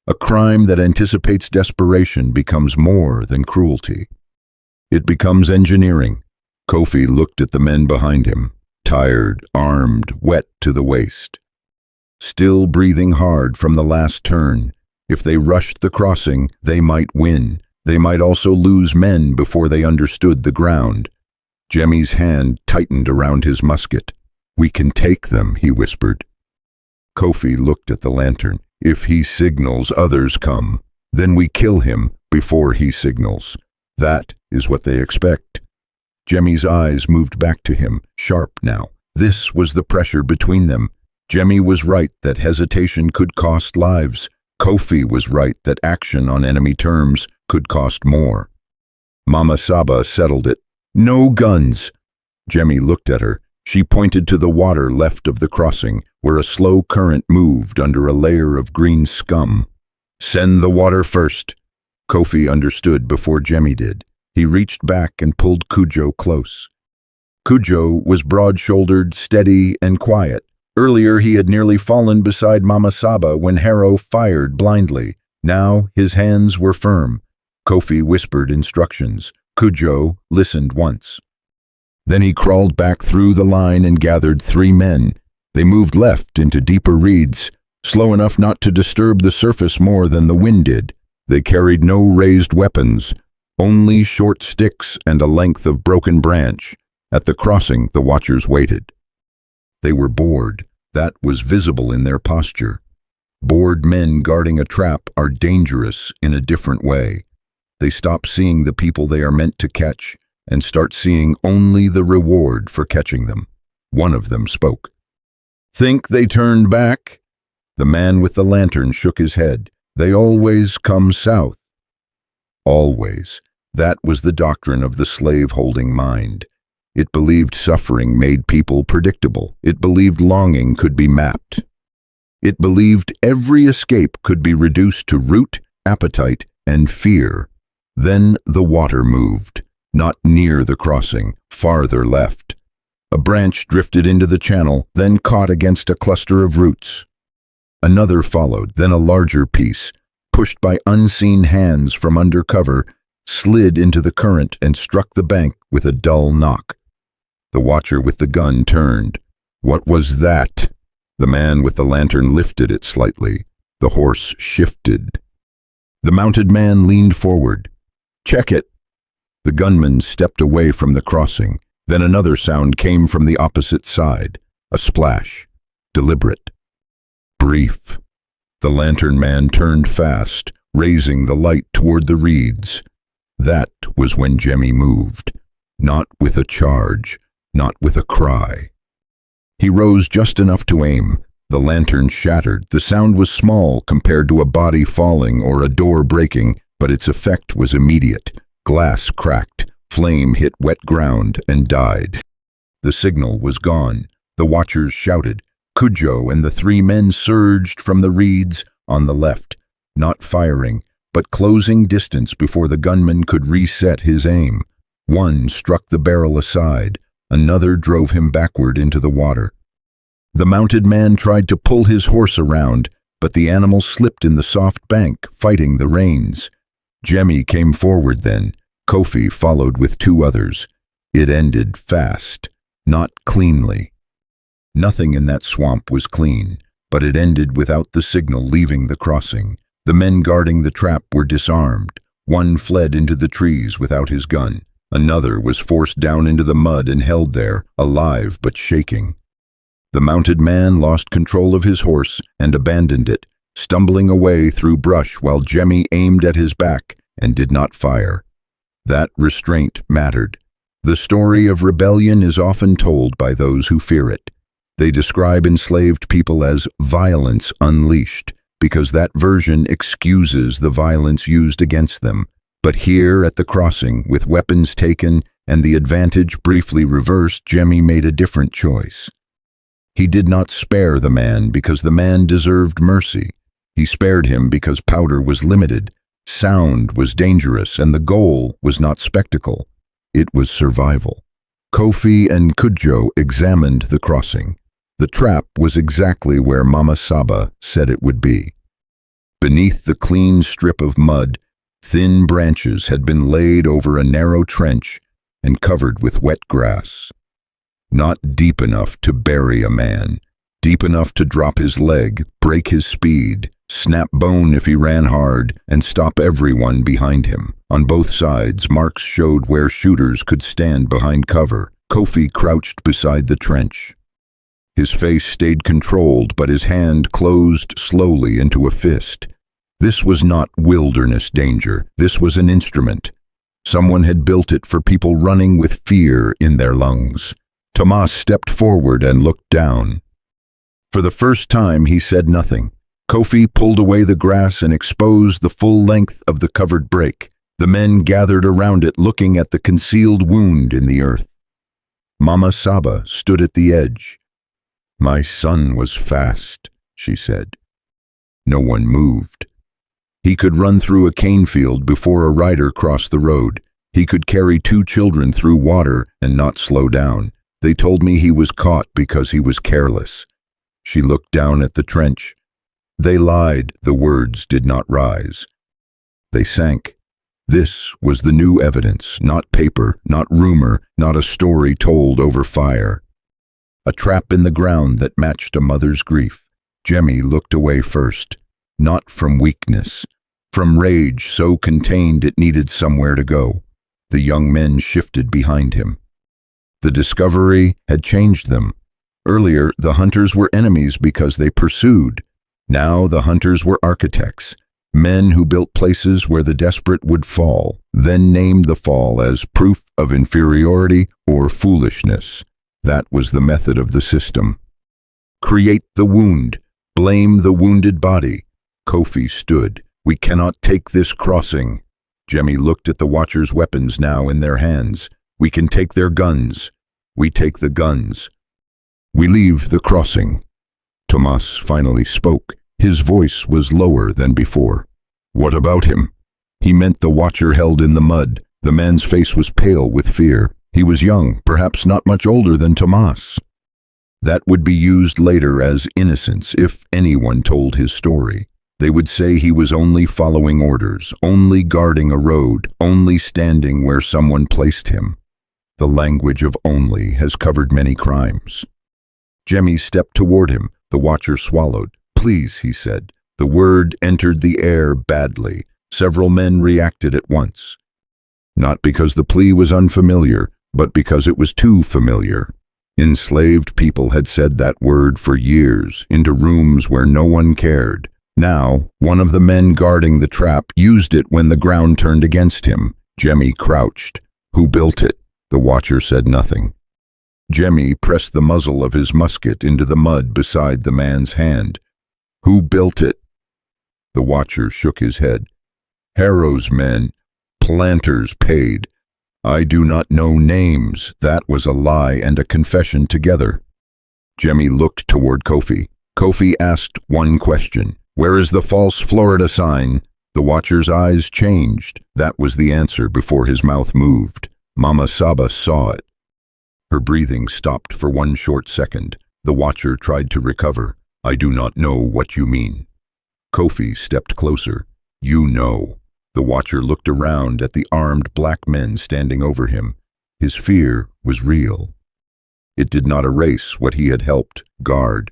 A crime that anticipates desperation becomes more than cruelty. It becomes engineering. Kofi looked at the men behind him, tired, armed, wet to the waist. Still breathing hard from the last turn. If they rushed the crossing, they might win. They might also lose men before they understood the ground. Jemmy's hand tightened around his musket. "We can take them," he whispered. Kofi looked at the lantern. "If he signals, others come. Then we kill him before he signals. That is what they expect." Jemmy's eyes moved back to him, sharp now. This was the pressure between them. Jemmy was right that hesitation could cost lives. Kofi was right that action on enemy terms could cost more. Mama Saba settled it. "No guns." Jemmy looked at her. She pointed to the water left of the crossing, where a slow current moved under a layer of green scum. "Send the water first." Kofi understood before Jemmy did. He reached back and pulled Kujo close. Kujo was broad-shouldered, steady, and quiet. Earlier he had nearly fallen beside Mama Saba when Harrow fired blindly. Now his hands were firm. Kofi whispered instructions. Kujo listened once. Then he crawled back through the line and gathered 3 men. They moved left into deeper reeds, slow enough not to disturb the surface more than the wind did. They carried no raised weapons, only short sticks and a length of broken branch. At the crossing, the watchers waited. They were bored. That was visible in their posture. Bored men guarding a trap are dangerous in a different way. They stop seeing the people they are meant to catch and start seeing only the reward for catching them. One of them spoke. "Think they turned back?" The man with the lantern shook his head. "They always come south." Always. That was the doctrine of the slave-holding mind. It believed suffering made people predictable. It believed longing could be mapped. It believed every escape could be reduced to root, appetite, and fear. Then the water moved, not near the crossing, farther left. A branch drifted into the channel, then caught against a cluster of roots. Another followed, then a larger piece, pushed by unseen hands from under cover, slid into the current and struck the bank with a dull knock. The watcher with the gun turned. "What was that?" The man with the lantern lifted it slightly. The horse shifted. The mounted man leaned forward. "Check it." The gunman stepped away from the crossing. Then another sound came from the opposite side. A splash. Deliberate. Brief. The lantern man turned fast, raising the light toward the reeds. That was when Jemmy moved. Not with a charge, not with a cry. He rose just enough to aim. The lantern shattered. The sound was small compared to a body falling or a door breaking, but its effect was immediate. Glass cracked, flame hit wet ground and died. The signal was gone. The watchers shouted. Kujo and the 3 men surged from the reeds on the left, not firing, but closing distance before the gunman could reset his aim. One struck the barrel aside. Another drove him backward into the water. The mounted man tried to pull his horse around, but the animal slipped in the soft bank, fighting the reins. Jemmy came forward then. Kofi followed with 2 others. It ended fast, not cleanly. Nothing in that swamp was clean, but it ended without the signal leaving the crossing. The men guarding the trap were disarmed. One fled into the trees without his gun. Another was forced down into the mud and held there, alive but shaking. The mounted man lost control of his horse and abandoned it, stumbling away through brush while Jemmy aimed at his back and did not fire. That restraint mattered. The story of rebellion is often told by those who fear it. They describe enslaved people as violence unleashed, because that version excuses the violence used against them. But here at the crossing, with weapons taken and the advantage briefly reversed, Jemmy made a different choice. He did not spare the man because the man deserved mercy. He spared him because powder was limited, sound was dangerous, and the goal was not spectacle. It was survival. Kofi and Kujo examined the crossing. The trap was exactly where Mama Saba said it would be. Beneath the clean strip of mud, thin branches had been laid over a narrow trench and covered with wet grass. Not deep enough to bury a man, deep enough to drop his leg, break his speed, snap bone if he ran hard, and stop everyone behind him. On both sides, marks showed where shooters could stand behind cover. Kofi crouched beside the trench. His face stayed controlled, but his hand closed slowly into a fist. This was not wilderness danger. This was an instrument. Someone had built it for people running with fear in their lungs. Tomas stepped forward and looked down. For the first time, he said nothing. Kofi pulled away the grass and exposed the full length of the covered break. The men gathered around it, looking at the concealed wound in the earth. Mama Saba stood at the edge. "My son was fast," she said. No one moved. He could run through a cane field before a rider crossed the road. He could carry 2 children through water and not slow down. They told me he was caught because he was careless. She looked down at the trench. They lied. The words did not rise. They sank. This was the new evidence, not paper, not rumor, not a story told over fire. A trap in the ground that matched a mother's grief. Jemmy looked away first, not from weakness, from rage so contained it needed somewhere to go. The young men shifted behind him. The discovery had changed them. Earlier, the hunters were enemies because they pursued. Now the hunters were architects, men who built places where the desperate would fall, then named the fall as proof of inferiority or foolishness. That was the method of the system. Create the wound, blame the wounded body. Kofi stood. "We cannot take this crossing." Jemmy looked at the watchers' weapons now in their hands. "We can take their guns. We take the guns. We leave the crossing." Tomas finally spoke. His voice was lower than before. "What about him?" He meant the watcher held in the mud. The man's face was pale with fear. He was young, perhaps not much older than Tomas. That would be used later as innocence if anyone told his story. They would say he was only following orders, only guarding a road, only standing where someone placed him. The language of "only" has covered many crimes. Jemmy stepped toward him. The watcher swallowed. "Please," he said. The word entered the air badly. Several men reacted at once. Not because the plea was unfamiliar, but because it was too familiar. Enslaved people had said that word for years, into rooms where no one cared. Now, one of the men guarding the trap used it when the ground turned against him. Jemmy crouched. "Who built it?" The watcher said nothing. Jemmy pressed the muzzle of his musket into the mud beside the man's hand. "Who built it?" The watcher shook his head. "Harrow's men. Planters paid. I do not know names." That was a lie and a confession together. Jemmy looked toward Kofi. Kofi asked one question. "Where is the false Florida sign?" The watcher's eyes changed. That was the answer before his mouth moved. Mama Saba saw it. Her breathing stopped for one short second. The watcher tried to recover. "I do not know what you mean." Kofi stepped closer. "You know." The watcher looked around at the armed black men standing over him. His fear was real. It did not erase what he had helped guard.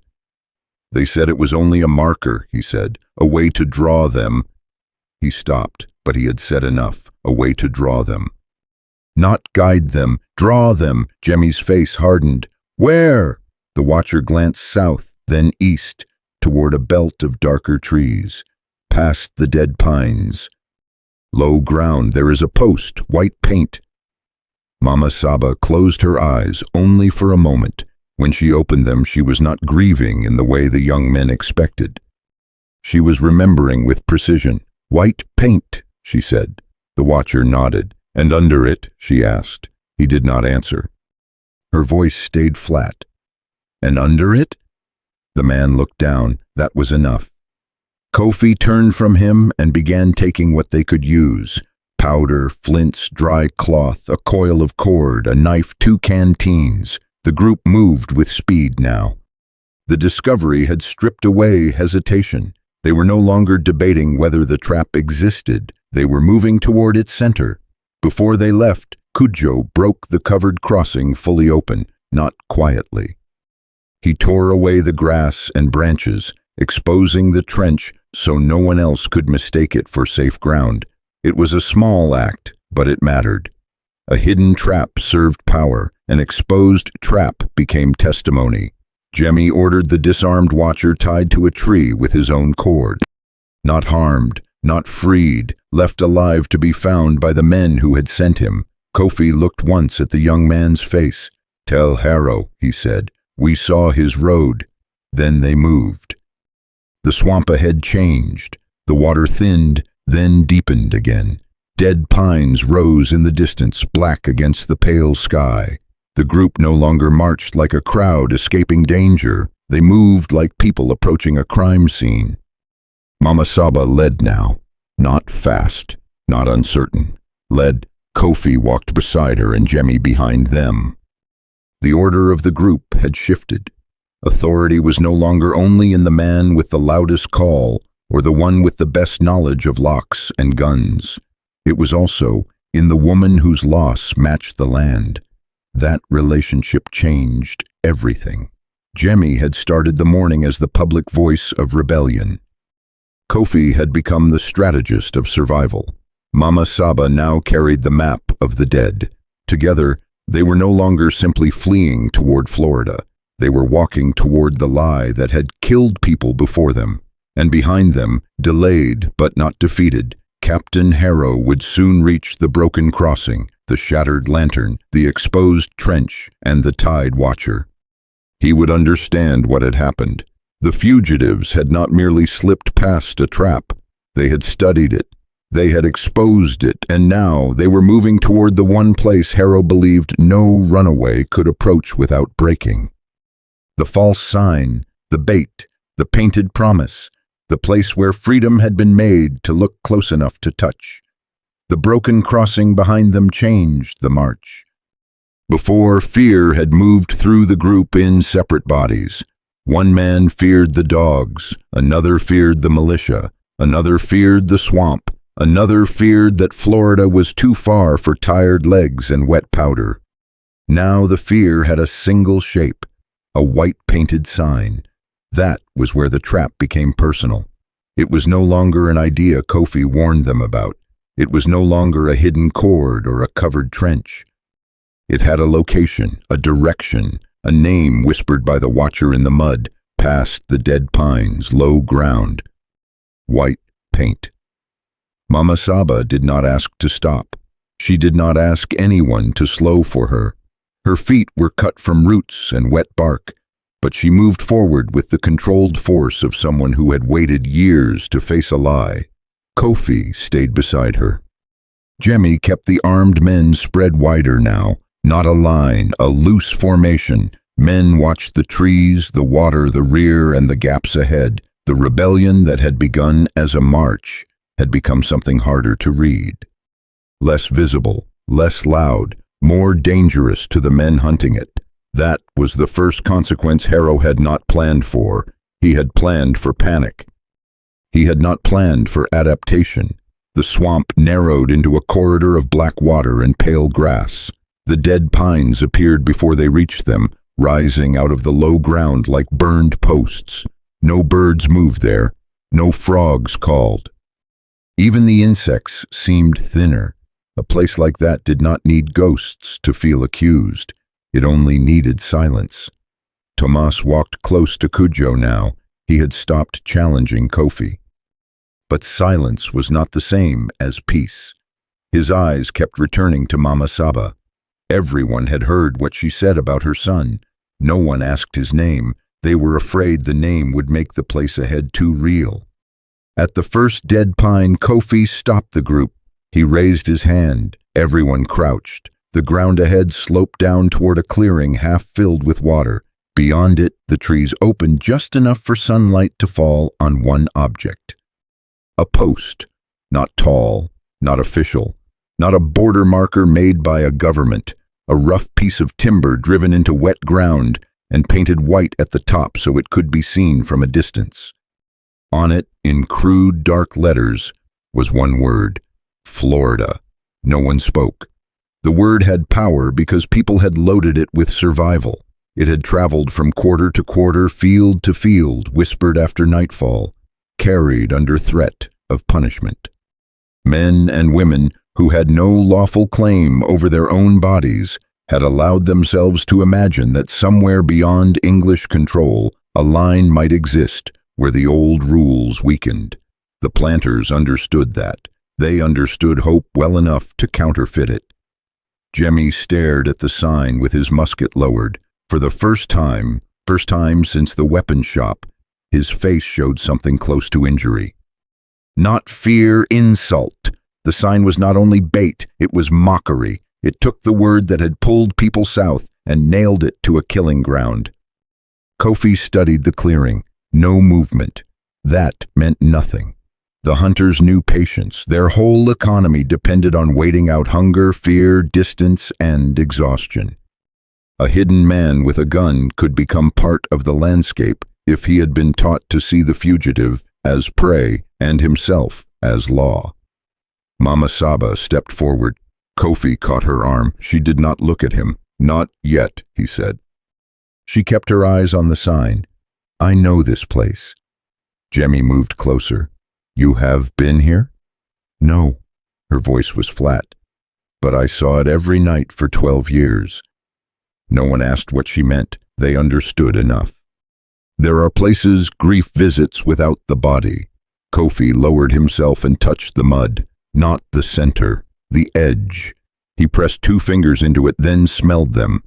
"They said it was only a marker," he said, "a way to draw them." He stopped, but he had said enough, a way to draw them. "Not guide them, draw them." Jemmy's face hardened. "Where?" The watcher glanced south, then east, toward a belt of darker trees, past the dead pines. "Low ground, there is a post, white paint." Mama Saba closed her eyes only for a moment. When she opened them, she was not grieving in the way the young men expected. She was remembering with precision. "White paint," she said. The watcher nodded. "And under it?" she asked. He did not answer. Her voice stayed flat. "And under it?" The man looked down. That was enough. Kofi turned from him and began taking what they could use. Powder, flints, dry cloth, a coil of cord, a knife, 2 canteens. The group moved with speed now. The discovery had stripped away hesitation. They were no longer debating whether the trap existed. They were moving toward its center. Before they left, Cudjo broke the covered crossing fully open, not quietly. He tore away the grass and branches, exposing the trench so no one else could mistake it for safe ground. It was a small act, but it mattered. A hidden trap served power. An exposed trap became testimony. Jemmy ordered the disarmed watcher tied to a tree with his own cord. Not harmed, not freed, left alive to be found by the men who had sent him. Kofi looked once at the young man's face. "Tell Harrow," he said, "we saw his road." Then they moved. The swamp ahead changed. The water thinned, then deepened again. Dead pines rose in the distance, black against the pale sky. The group no longer marched like a crowd escaping danger. They moved like people approaching a crime scene. Mama Saba led now. Not fast, not uncertain. Led. Kofi walked beside her and Jemmy behind them. The order of the group had shifted. Authority was no longer only in the man with the loudest call or the one with the best knowledge of locks and guns. It was also in the woman whose loss matched the land. That relationship changed everything. Jemmy had started the morning as the public voice of rebellion. Kofi had become the strategist of survival. Mama Saba now carried the map of the dead. Together, they were no longer simply fleeing toward Florida. They were walking toward the lie that had killed people before them. And behind them, delayed but not defeated, Captain Harrow would soon reach the broken crossing, the shattered lantern, the exposed trench, and the tide watcher. He would understand what had happened. The fugitives had not merely slipped past a trap. They had studied it. They had exposed it, and now they were moving toward the one place Harrow believed no runaway could approach without breaking. The false sign, the bait, the painted promise, the place where freedom had been made to look close enough to touch. The broken crossing behind them changed the march. Before, fear had moved through the group in separate bodies. One man feared the dogs, another feared the militia, another feared the swamp, another feared that Florida was too far for tired legs and wet powder. Now the fear had a single shape, a white painted sign. That was where the trap became personal. It was no longer an idea Kofi warned them about. It was no longer a hidden cord or a covered trench. It had a location, a direction, a name whispered by the watcher in the mud, past the dead pines, low ground. White paint. Mama Saba did not ask to stop. She did not ask anyone to slow for her. Her feet were cut from roots and wet bark, but she moved forward with the controlled force of someone who had waited years to face a lie. Kofi stayed beside her. Jemmy kept the armed men spread wider now, not a line, a loose formation. Men watched the trees, the water, the rear, and the gaps ahead. The rebellion that had begun as a march had become something harder to read. Less visible, less loud, more dangerous to the men hunting it. That was the first consequence Harrow had not planned for. He had planned for panic. He had not planned for adaptation. The swamp narrowed into a corridor of black water and pale grass. The dead pines appeared before they reached them, rising out of the low ground like burned posts. No birds moved there. No frogs called. Even the insects seemed thinner. A place like that did not need ghosts to feel accused. It only needed silence. Tomas walked close to Cudjo now. He had stopped challenging Kofi. But silence was not the same as peace. His eyes kept returning to Mama Saba. Everyone had heard what she said about her son. No one asked his name. They were afraid the name would make the place ahead too real. At the first dead pine, Kofi stopped the group. He raised his hand. Everyone crouched. The ground ahead sloped down toward a clearing half filled with water. Beyond it, the trees opened just enough for sunlight to fall on one object. A post. Not tall, not official, not a border marker made by a government. A rough piece of timber driven into wet ground and painted white at the top so it could be seen from a distance. On it, in crude, dark letters, was one word: Florida. No one spoke. The word had power because people had loaded it with survival. It had traveled from quarter to quarter, field to field, whispered after nightfall, carried under threat of punishment. Men and women who had no lawful claim over their own bodies had allowed themselves to imagine that somewhere beyond English control a line might exist where the old rules weakened. The planters understood that. They understood hope well enough to counterfeit it. Jemmy stared at the sign with his musket lowered. For the first time since the weapon shop, his face showed something close to injury. Not fear, insult. The sign was not only bait, it was mockery. It took the word that had pulled people south and nailed it to a killing ground. Kofi studied the clearing. No movement. That meant nothing. The hunters knew patience. Their whole economy depended on waiting out hunger, fear, distance, and exhaustion. A hidden man with a gun could become part of the landscape if he had been taught to see the fugitive as prey and himself as law. Mama Saba stepped forward. Kofi caught her arm. She did not look at him. Not yet, he said. She kept her eyes on the sign. I know this place. Jemmy moved closer. You have been here? No. Her voice was flat. But I saw it every night for 12 years. No one asked what she meant. They understood enough. There are places grief visits without the body. Kofi lowered himself and touched the mud. Not the center, the edge. He pressed 2 fingers into it, then smelled them.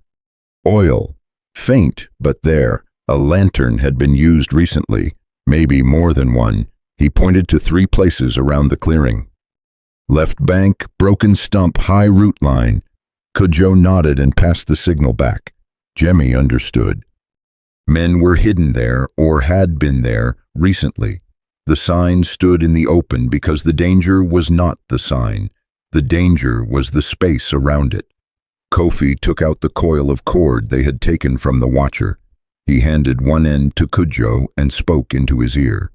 Oil. Faint, but there. A lantern had been used recently, maybe more than one. He pointed to 3 places around the clearing. Left bank, broken stump, high root line. Kujo nodded and passed the signal back. Jemmy understood. Men were hidden there, or had been there, recently. The sign stood in the open because the danger was not the sign. The danger was the space around it. Kofi took out the coil of cord they had taken from the watcher. He handed one end to Kujo and spoke into his ear.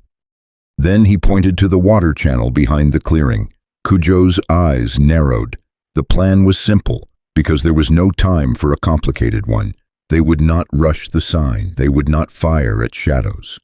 Then he pointed to the water channel behind the clearing. Kujo's eyes narrowed. The plan was simple, because there was no time for a complicated one. They would not rush the sign. They would not fire at shadows.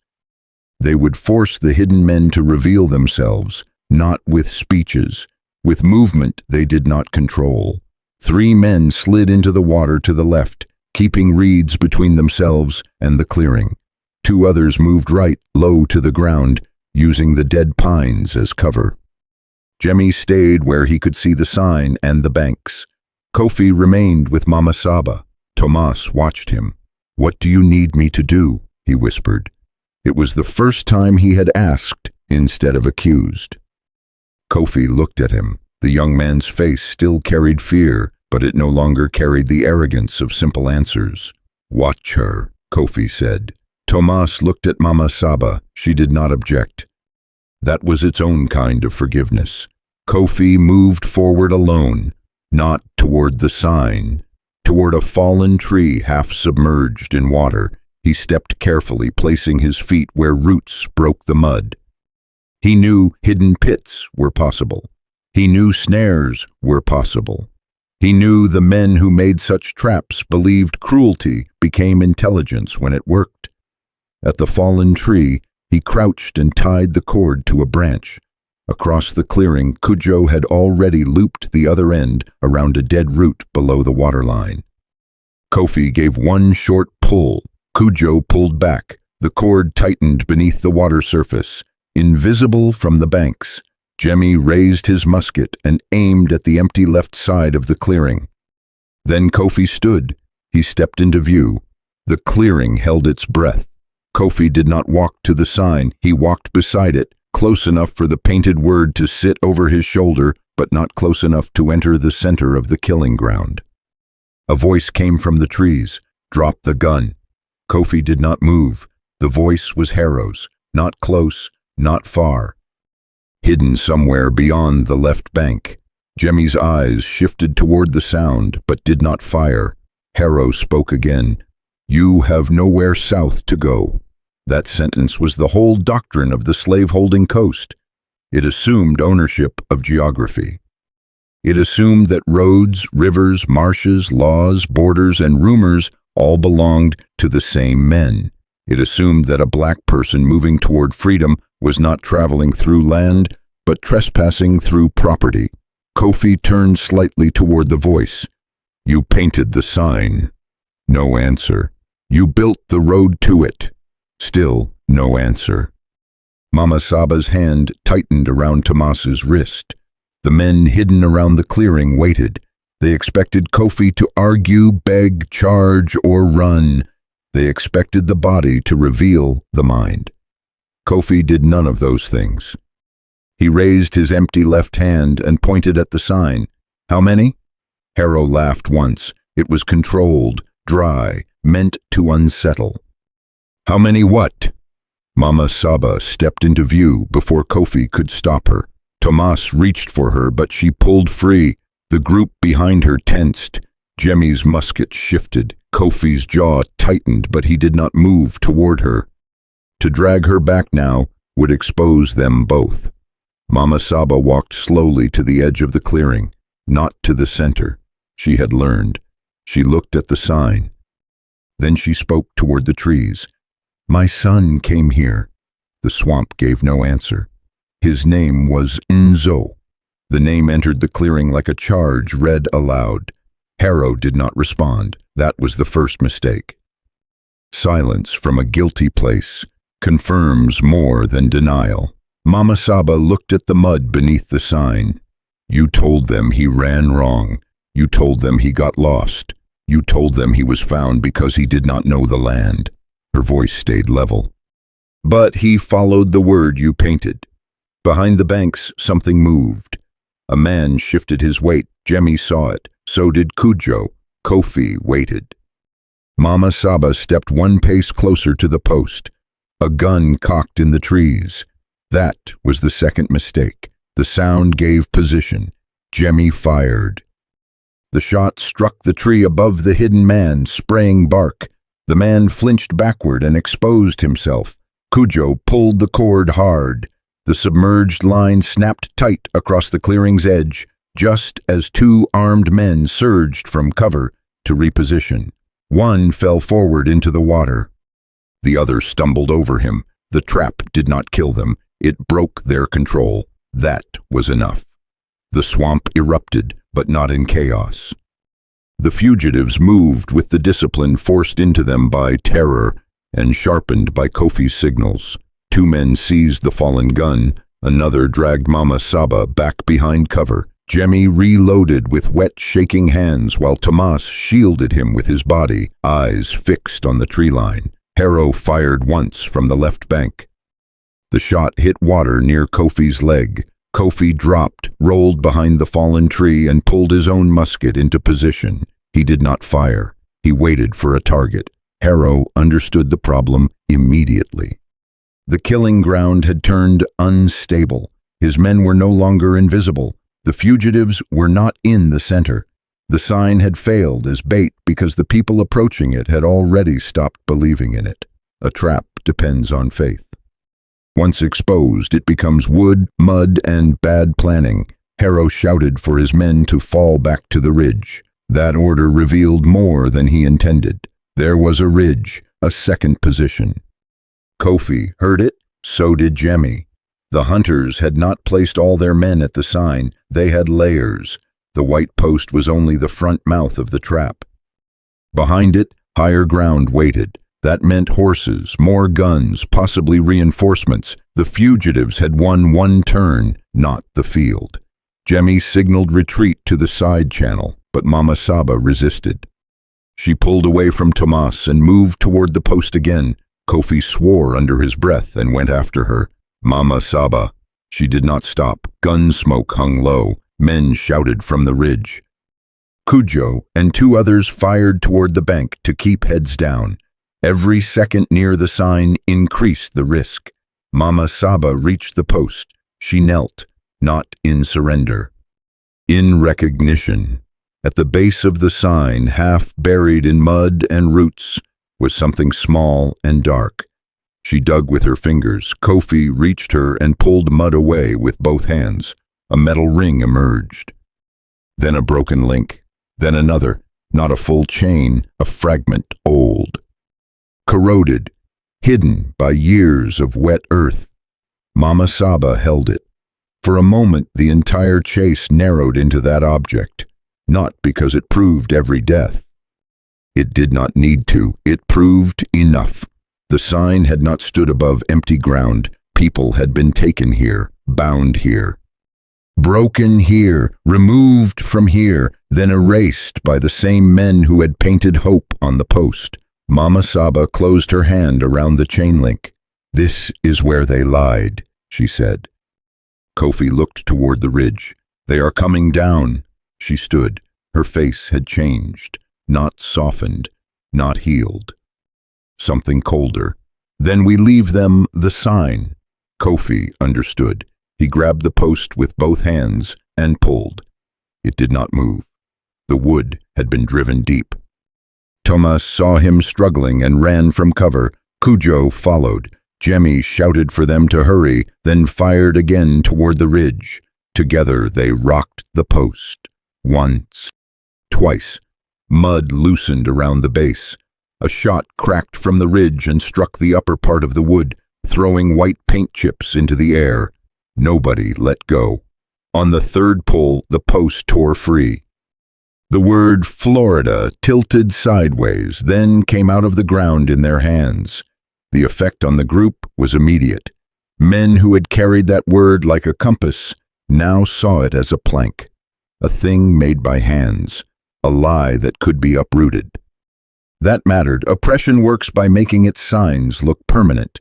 They would force the hidden men to reveal themselves, not with speeches. With movement they did not control. 3 men slid into the water to the left, keeping reeds between themselves and the clearing. 2 others moved right, low to the ground, using the dead pines as cover. Jemmy stayed where he could see the sign and the banks. Kofi remained with Mama Saba. Tomas watched him. What do you need me to do? He whispered. It was the first time he had asked instead of accused. Kofi looked at him. The young man's face still carried fear, but it no longer carried the arrogance of simple answers. Watch her, Kofi said. Tomas looked at Mama Saba. She did not object. That was its own kind of forgiveness. Kofi moved forward alone, not toward the sign, toward a fallen tree half submerged in water. He stepped carefully, placing his feet where roots broke the mud. He knew hidden pits were possible. He knew snares were possible. He knew the men who made such traps believed cruelty became intelligence when it worked. At the fallen tree, he crouched and tied the cord to a branch. Across the clearing, Kujo had already looped the other end around a dead root below the waterline. Kofi gave one short pull. Kujo pulled back. The cord tightened beneath the water surface. Invisible from the banks, Jemmy raised his musket and aimed at the empty left side of the clearing. Then Kofi stood. He stepped into view. The clearing held its breath. Kofi did not walk to the sign. He walked beside it, close enough for the painted word to sit over his shoulder, but not close enough to enter the center of the killing ground. A voice came from the trees. Drop the gun. Kofi did not move. The voice was Harrow's. Not close, not far. Hidden somewhere beyond the left bank. Jemmy's eyes shifted toward the sound, but did not fire. Harrow spoke again. You have nowhere south to go. That sentence was the whole doctrine of the slave-holding coast. It assumed ownership of geography. It assumed that roads, rivers, marshes, laws, borders, and rumors all belonged to the same men. It assumed that a black person moving toward freedom was not traveling through land, but trespassing through property. Kofi turned slightly toward the voice. You painted the sign. No answer. You built the road to it. Still no answer. Mama Saba's hand tightened around Tomas's wrist. The men hidden around the clearing waited. They expected Kofi to argue, beg, charge, or run. They expected the body to reveal the mind. Kofi did none of those things. He raised his empty left hand and pointed at the sign. How many? Harrow laughed once. It was controlled, dry, meant to unsettle. How many what? Mama Saba stepped into view before Kofi could stop her. Tomas reached for her, but she pulled free. The group behind her tensed. Jemmy's musket shifted. Kofi's jaw tightened, but he did not move toward her. To drag her back now would expose them both. Mama Saba walked slowly to the edge of the clearing, not to the center. She had learned. She looked at the sign. Then she spoke toward the trees. My son came here. The swamp gave no answer. His name was Nzo. The name entered the clearing like a charge read aloud. Harrow did not respond. That was the first mistake. Silence from a guilty place confirms more than denial. Mama Saba looked at the mud beneath the sign. You told them he ran wrong. You told them he got lost. You told them he was found because he did not know the land. Her voice stayed level. But he followed the word you painted. Behind the banks, something moved. A man shifted his weight. Jemmy saw it. So did Kujo. Kofi waited. Mama Saba stepped one pace closer to the post. A gun cocked in the trees. That was the second mistake. The sound gave position. Jemmy fired. The shot struck the tree above the hidden man, spraying bark. The man flinched backward and exposed himself. Kujo pulled the cord hard. The submerged line snapped tight across the clearing's edge, just as two armed men surged from cover to reposition. One fell forward into the water. The other stumbled over him. The trap did not kill them. It broke their control. That was enough. The swamp erupted, but not in chaos. The fugitives moved with the discipline forced into them by terror and sharpened by Kofi's signals. Two men seized the fallen gun. Another dragged Mama Saba back behind cover. Jemmy reloaded with wet, shaking hands while Tomas shielded him with his body, eyes fixed on the tree line. Harrow fired once from the left bank. The shot hit water near Kofi's leg. Kofi dropped, rolled behind the fallen tree, and pulled his own musket into position. He did not fire. He waited for a target. Harrow understood the problem immediately. The killing ground had turned unstable. His men were no longer invisible. The fugitives were not in the center. The sign had failed as bait because the people approaching it had already stopped believing in it. A trap depends on faith. Once exposed, it becomes wood, mud, and bad planning. Harrow shouted for his men to fall back to the ridge. That order revealed more than he intended. There was a ridge, a second position. Kofi heard it, so did Jemmy. The hunters had not placed all their men at the sign. They had layers. The white post was only the front mouth of the trap. Behind it, higher ground waited. That meant horses, more guns, possibly reinforcements. The fugitives had won one turn, not the field. Jemmy signaled retreat to the side channel, but Mama Saba resisted. She pulled away from Tomas and moved toward the post again. Kofi swore under his breath and went after her. Mama Saba. She did not stop. Gun smoke hung low. Men shouted from the ridge. Kujo and two others fired toward the bank to keep heads down. Every second near the sign increased the risk. Mama Saba reached the post. She knelt, not in surrender. In recognition. At the base of the sign, half buried in mud and roots, was something small and dark. She dug with her fingers. Kofi reached her and pulled mud away with both hands. A metal ring emerged. Then a broken link. Then another. Not a full chain, a fragment old. Corroded, hidden by years of wet earth. Mama Saba held it. For a moment, the entire chase narrowed into that object, not because it proved every death. It did not need to. It proved enough. The sign had not stood above empty ground. People had been taken here, bound here, broken here, removed from here, then erased by the same men who had painted hope on the post. Mama Saba closed her hand around the chain link. "This is where they lied," she said. Kofi looked toward the ridge. "They are coming down." She stood. Her face had changed, not softened, not healed. Something colder. "Then we leave them the sign." Kofi understood. He grabbed the post with both hands and pulled. It did not move. The wood had been driven deep. Thomas saw him struggling and ran from cover. Cujo followed. Jemmy shouted for them to hurry, then fired again toward the ridge. Together they rocked the post. Once. Twice. Mud loosened around the base. A shot cracked from the ridge and struck the upper part of the wood, throwing white paint chips into the air. Nobody let go. On the third pull, the post tore free. The word Florida tilted sideways, then came out of the ground in their hands. The effect on the group was immediate. Men who had carried that word like a compass now saw it as a plank, a thing made by hands, a lie that could be uprooted. That mattered. Oppression works by making its signs look permanent.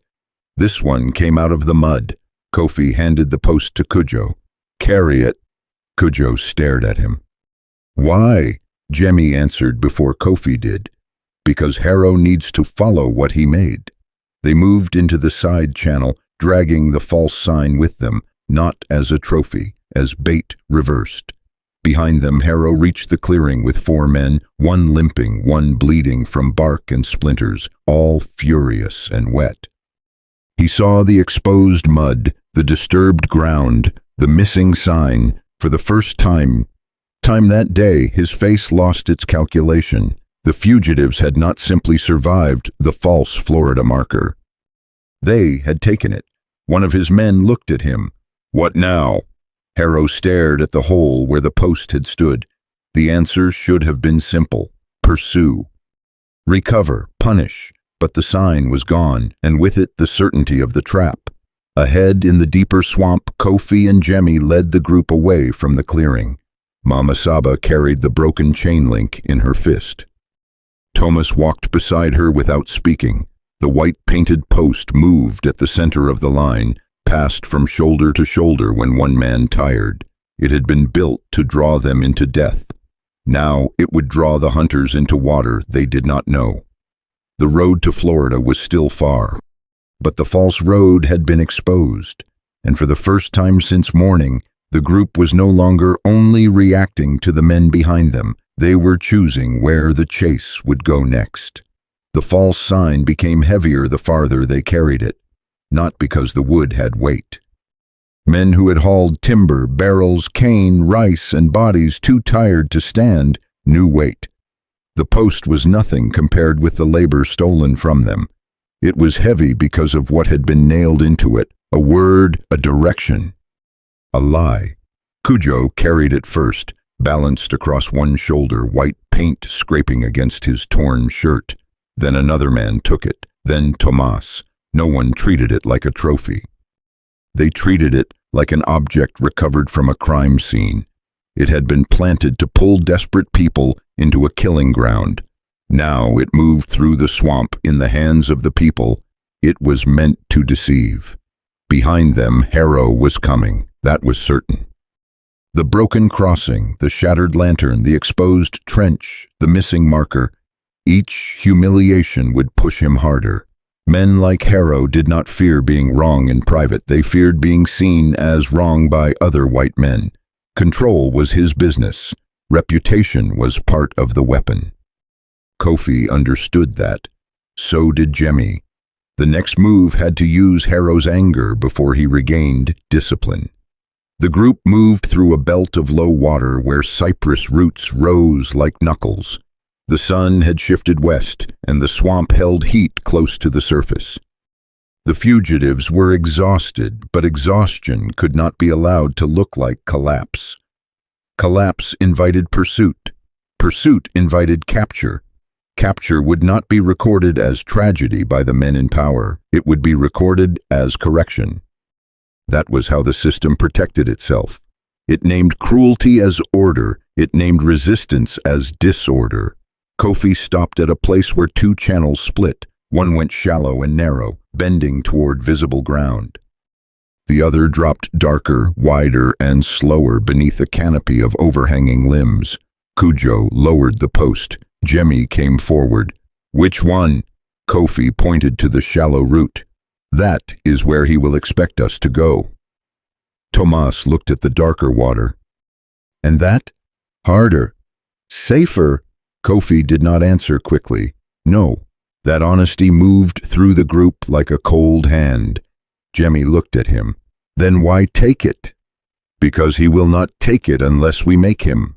This one came out of the mud. Kofi handed the post to Cujo. "Carry it." Cujo stared at him. "Why?" Jemmy answered before Kofi did. "Because Harrow needs to follow what he made." They moved into the side channel, dragging the false sign with them, not as a trophy, as bait reversed. Behind them, Harrow reached the clearing with 4 men, one limping, one bleeding from bark and splinters, all furious and wet. He saw the exposed mud, the disturbed ground, the missing sign. For the first time that day, his face lost its calculation. The fugitives had not simply survived the false Florida marker. They had taken it. One of his men looked at him. "What now?" Harrow stared at the hole where the post had stood. The answer should have been simple. Pursue. Recover. Punish. But the sign was gone, and with it the certainty of the trap. Ahead in the deeper swamp, Kofi and Jemmy led the group away from the clearing. Mama Saba carried the broken chain link in her fist. Thomas walked beside her without speaking. The white painted post moved at the center of the line, passed from shoulder to shoulder when one man tired. It had been built to draw them into death. Now it would draw the hunters into water they did not know. The road to Florida was still far, but the false road had been exposed, and for the first time since morning, the group was no longer only reacting to the men behind them. They were choosing where the chase would go next. The false sign became heavier the farther they carried it, not because the wood had weight. Men who had hauled timber, barrels, cane, rice, and bodies too tired to stand knew weight. The post was nothing compared with the labor stolen from them. It was heavy because of what had been nailed into it, a word, a direction, a lie. Cujo carried it first, balanced across one shoulder, white paint scraping against his torn shirt. Then another man took it, then Tomas. No one treated it like a trophy. They treated it like an object recovered from a crime scene. It had been planted to pull desperate people into a killing ground. Now it moved through the swamp in the hands of the people. It was meant to deceive. Behind them, Harrow was coming. That was certain. The broken crossing, the shattered lantern, the exposed trench, the missing marker, each humiliation would push him harder. Men like Harrow did not fear being wrong in private. They feared being seen as wrong by other white men. Control was his business. Reputation was part of the weapon. Kofi understood that. So did Jemmy. The next move had to use Harrow's anger before he regained discipline. The group moved through a belt of low water where cypress roots rose like knuckles. The sun had shifted west, and the swamp held heat close to the surface. The fugitives were exhausted, but exhaustion could not be allowed to look like collapse. Collapse invited pursuit. Pursuit invited capture. Capture would not be recorded as tragedy by the men in power. It would be recorded as correction. That was how the system protected itself. It named cruelty as order. It named resistance as disorder. Kofi stopped at a place where two channels split. One went shallow and narrow, bending toward visible ground. The other dropped darker, wider, and slower beneath a canopy of overhanging limbs. Kujo lowered the post. Jemmy came forward. "Which one?" Kofi pointed to the shallow route. "That is where he will expect us to go." Tomas looked at the darker water. "And that? Harder. Safer." Kofi did not answer quickly. No. That honesty moved through the group like a cold hand. Jemmy looked at him. "Then why take it?" "Because he will not take it unless we make him."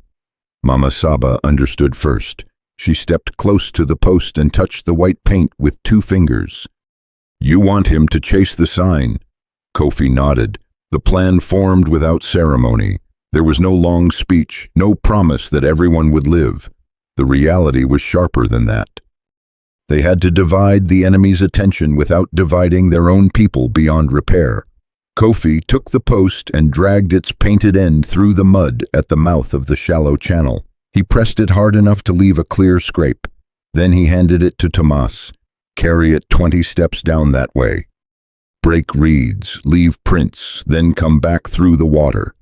Mama Saba understood first. She stepped close to the post and touched the white paint with 2 fingers. "You want him to chase the sign." Kofi nodded. The plan formed without ceremony. There was no long speech, no promise that everyone would live. The reality was sharper than that. They had to divide the enemy's attention without dividing their own people beyond repair. Kofi took the post and dragged its painted end through the mud at the mouth of the shallow channel. He pressed it hard enough to leave a clear scrape. Then he handed it to Tomas. "Carry it 20 steps down that way. Break reeds, leave prints, then come back through the water."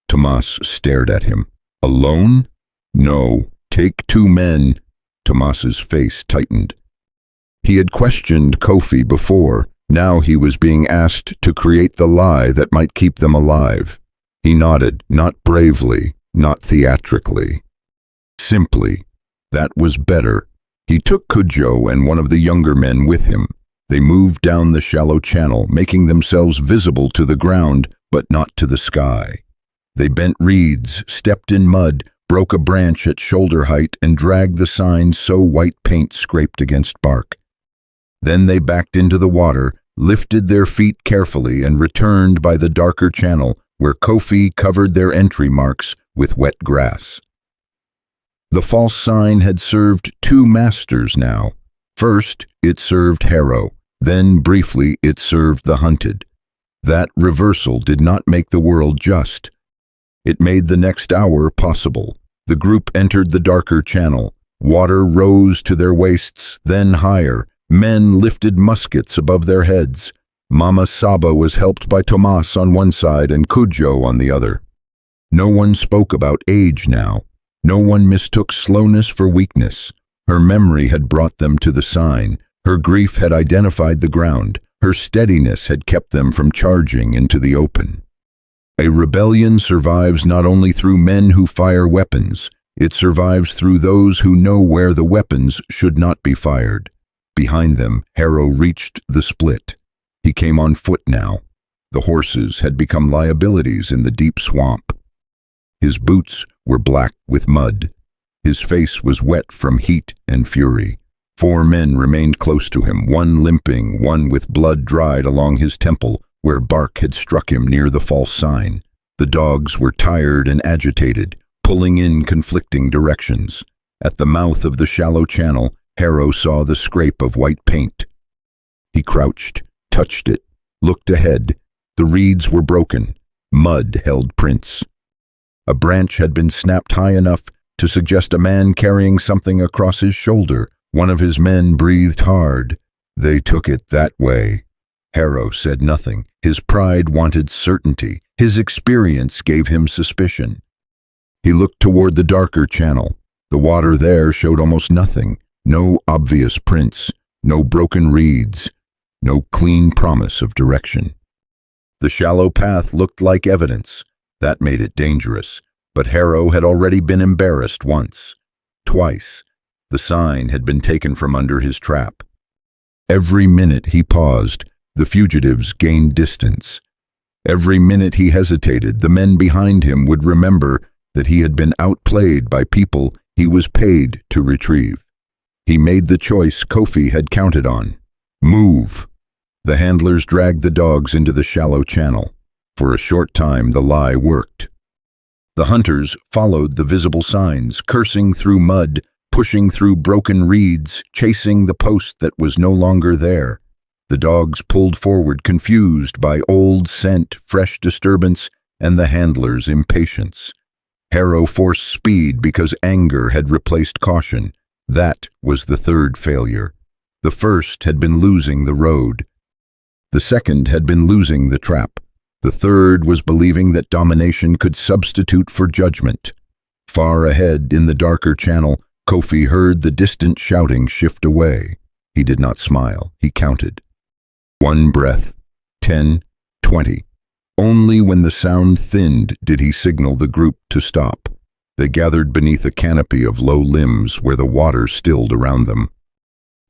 Tomas stared at him. "Alone?" "No, take 2 men." Tomas's face tightened. He had questioned Kofi before. Now he was being asked to create the lie that might keep them alive. He nodded, not bravely, not theatrically. Simply. That was better. He took Kujo and one of the younger men with him. They moved down the shallow channel, making themselves visible to the ground, but not to the sky. They bent reeds, stepped in mud, broke a branch at shoulder height, and dragged the sign so white paint scraped against bark. Then they backed into the water, lifted their feet carefully, and returned by the darker channel, where Kofi covered their entry marks with wet grass. The false sign had served 2 masters now. First, it served Harrow. Then, briefly, it served the hunted. That reversal did not make the world just. It made the next hour possible. The group entered the darker channel. Water rose to their waists, then higher. Men lifted muskets above their heads. Mama Saba was helped by Tomas on one side and Kujo on the other. No one spoke about age now. No one mistook slowness for weakness. Her memory had brought them to the sign. Her grief had identified the ground. Her steadiness had kept them from charging into the open. A rebellion survives not only through men who fire weapons, it survives through those who know where the weapons should not be fired. Behind them, Harrow reached the split. He came on foot now. The horses had become liabilities in the deep swamp. His boots were black with mud. His face was wet from heat and fury. 4 men remained close to him, one limping, one with blood dried along his temple, where bark had struck him near the false sign. The dogs were tired and agitated, pulling in conflicting directions. At the mouth of the shallow channel, Harrow saw the scrape of white paint. He crouched, touched it, looked ahead. The reeds were broken. Mud held prints. A branch had been snapped high enough to suggest a man carrying something across his shoulder. One of his men breathed hard. "They took it that way." Harrow said nothing. His pride wanted certainty. His experience gave him suspicion. He looked toward the darker channel. The water there showed almost nothing. No obvious prints, no broken reeds, no clean promise of direction. The shallow path looked like evidence. That made it dangerous. But Harrow had already been embarrassed once. Twice. The sign had been taken from under his trap. Every minute he paused, the fugitives gained distance. Every minute he hesitated, the men behind him would remember that he had been outplayed by people he was paid to retrieve. He made the choice Kofi had counted on. Move. The handlers dragged the dogs into the shallow channel. For a short time, the lie worked. The hunters followed the visible signs, cursing through mud, pushing through broken reeds, chasing the post that was no longer there. The dogs pulled forward, confused by old scent, fresh disturbance, and the handlers' impatience. Harrow forced speed because anger had replaced caution. That was the third failure. The first had been losing the road. The second had been losing the trap. The third was believing that domination could substitute for judgment. Far ahead in the darker channel, Kofi heard the distant shouting shift away. He did not smile. He counted. 1 breath, 10, 20. Only when the sound thinned did he signal the group to stop. They gathered beneath a canopy of low limbs where the water stilled around them.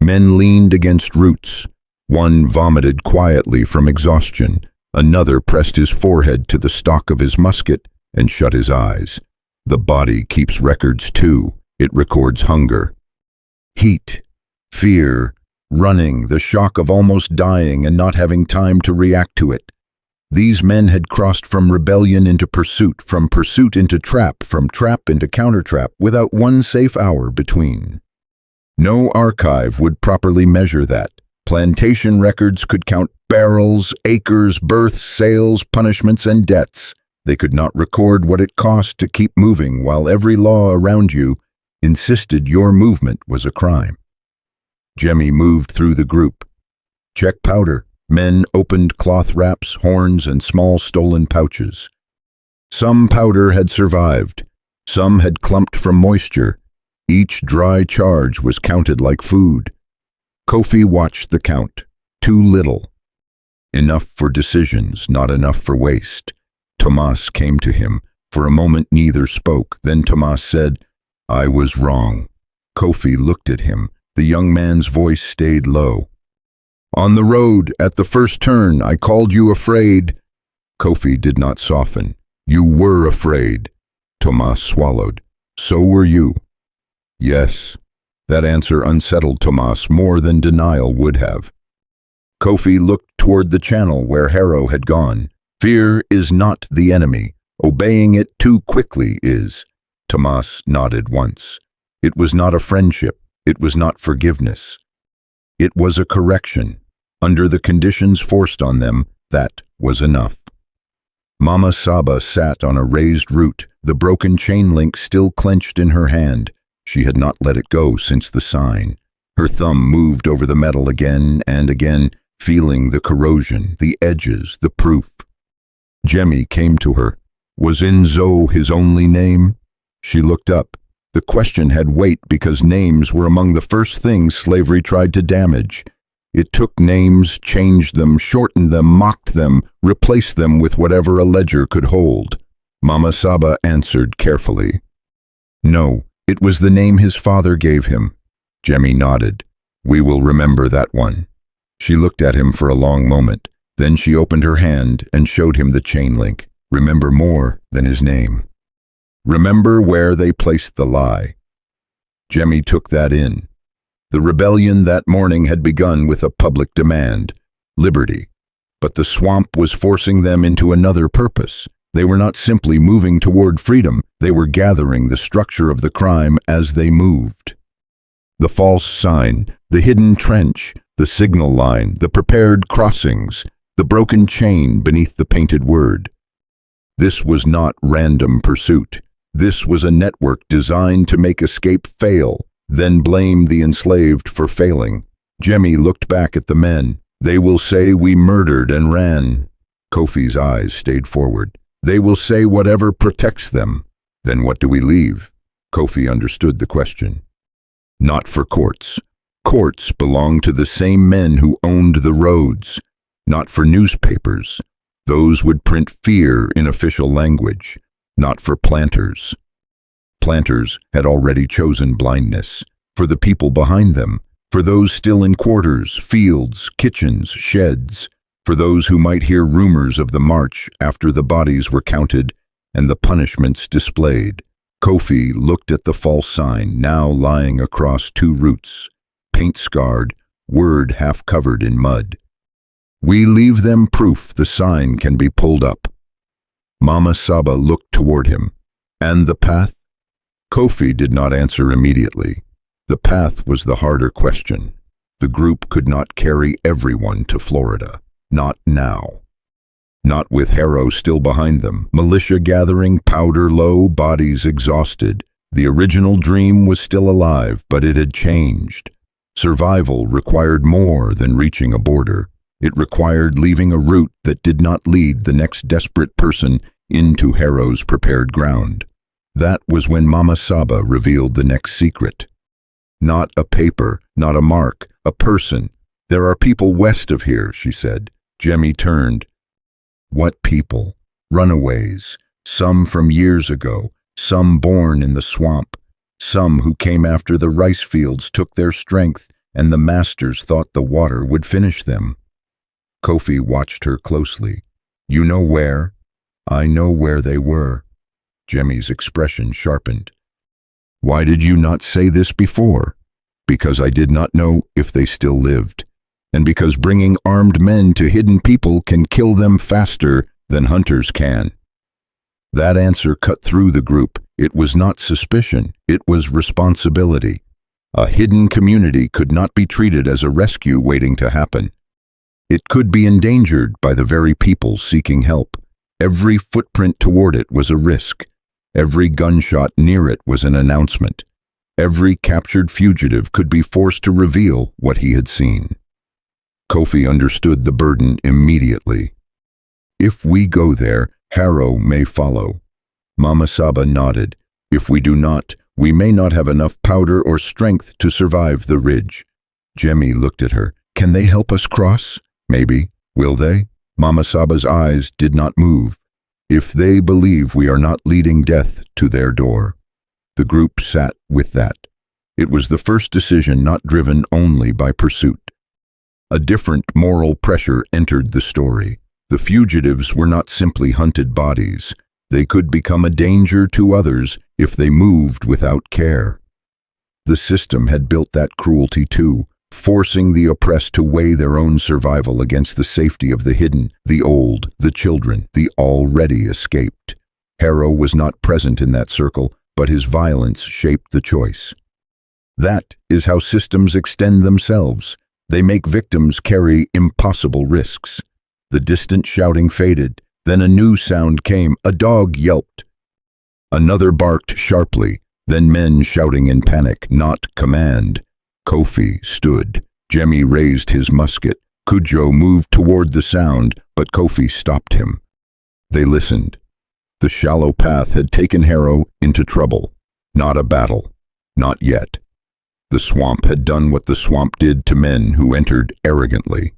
Men leaned against roots. One vomited quietly from exhaustion. Another pressed his forehead to the stock of his musket and shut his eyes. The body keeps records too. It records hunger, heat, fear, running, the shock of almost dying and not having time to react to it. These men had crossed from rebellion into pursuit, from pursuit into trap, from trap into counter-trap, without one safe hour between. No archive would properly measure that. Plantation records could count barrels, acres, births, sales, punishments, and debts. They could not record what it cost to keep moving while every law around you insisted your movement was a crime. Jemmy moved through the group. Check powder. Men opened cloth wraps, horns, and small stolen pouches. Some powder had survived. Some had clumped from moisture. Each dry charge was counted like food. Kofi watched the count. Too little. Enough for decisions, not enough for waste. Tomas came to him. For a moment neither spoke. Then Tomas said, "I was wrong." Kofi looked at him. The young man's voice stayed low. "On the road, at the first turn, I called you afraid." Kofi did not soften. "You were afraid." Tomas swallowed. "So were you." "Yes." That answer unsettled Tomas more than denial would have. Kofi looked toward the channel where Harrow had gone. Fear is not the enemy. Obeying it too quickly is. Tomas nodded once. It was not a friendship. It was not forgiveness. It was a correction. Under the conditions forced on them, that was enough. Mama Saba sat on a raised root, the broken chain link still clenched in her hand. She had not let it go since the sign. Her thumb moved over the metal again and again, feeling the corrosion, the edges, the proof. Jemmy came to her. Was Enzo his only name? She looked up. The question had weight because names were among the first things slavery tried to damage. It took names, changed them, shortened them, mocked them, replaced them with whatever a ledger could hold. Mama Saba answered carefully. No, it was the name his father gave him. Jemmy nodded. We will remember that one. She looked at him for a long moment. Then she opened her hand and showed him the chain link. Remember more than his name. Remember where they placed the lie. Jemmy took that in. The rebellion that morning had begun with a public demand, liberty. But the swamp was forcing them into another purpose. They were not simply moving toward freedom, they were gathering the structure of the crime as they moved. The false sign, the hidden trench, the signal line, the prepared crossings, the broken chain beneath the painted word. This was not random pursuit. This was a network designed to make escape fail, then blame the enslaved for failing. Jemmy looked back at the men. They will say we murdered and ran. Kofi's eyes stayed forward. They will say whatever protects them. Then what do we leave? Kofi understood the question. Not for courts. Courts belong to the same men who owned the roads. Not for newspapers. Those would print fear in official language. Not for planters. Planters had already chosen blindness. For the people behind them. For those still in quarters, fields, kitchens, sheds. For those who might hear rumors of the march after the bodies were counted and the punishments displayed. Kofi looked at the false sign, now lying across two roots, paint-scarred, word half covered in mud. We leave them proof the sign can be pulled up. Mama Saba looked toward him. And the path? Kofi did not answer immediately. The path was the harder question. The group could not carry everyone to Florida. Not now. Not with Harrow still behind them, militia gathering, powder low, bodies exhausted. The original dream was still alive, but it had changed. Survival required more than reaching a border. It required leaving a route that did not lead the next desperate person into Harrow's prepared ground. That was when Mama Saba revealed the next secret. Not a paper, not a mark, a person. There are people west of here, she said. Jemmy turned. What people? Runaways. Some from years ago. Some born in the swamp. Some who came after the rice fields took their strength, and the masters thought the water would finish them. Kofi watched her closely. You know where? I know where they were. Jemmy's expression sharpened. Why did you not say this before? Because I did not know if they still lived, and because bringing armed men to hidden people can kill them faster than hunters can. That answer cut through the group. It was not suspicion, it was responsibility. A hidden community could not be treated as a rescue waiting to happen. It could be endangered by the very people seeking help. Every footprint toward it was a risk. Every gunshot near it was an announcement. Every captured fugitive could be forced to reveal what he had seen. Kofi understood the burden immediately. If we go there, Harrow may follow. Mama Saba nodded. If we do not, we may not have enough powder or strength to survive the ridge. Jemmy looked at her. Can they help us cross? Maybe. Will they? Mama Saba's eyes did not move. If they believe we are not leading death to their door. The group sat with that. It was the first decision not driven only by pursuit. A different moral pressure entered the story. The fugitives were not simply hunted bodies. They could become a danger to others if they moved without care. The system had built that cruelty too, forcing the oppressed to weigh their own survival against the safety of the hidden, the old, the children, the already escaped. Harrow was not present in that circle, but his violence shaped the choice. That is how systems extend themselves. They make victims carry impossible risks. The distant shouting faded. Then a new sound came. A dog yelped. Another barked sharply. Then men shouting in panic, not command. Kofi stood. Jemmy raised his musket. Kujo moved toward the sound, but Kofi stopped him. They listened. The shallow path had taken Harrow into trouble. Not a battle. Not yet. The swamp had done what the swamp did to men who entered arrogantly.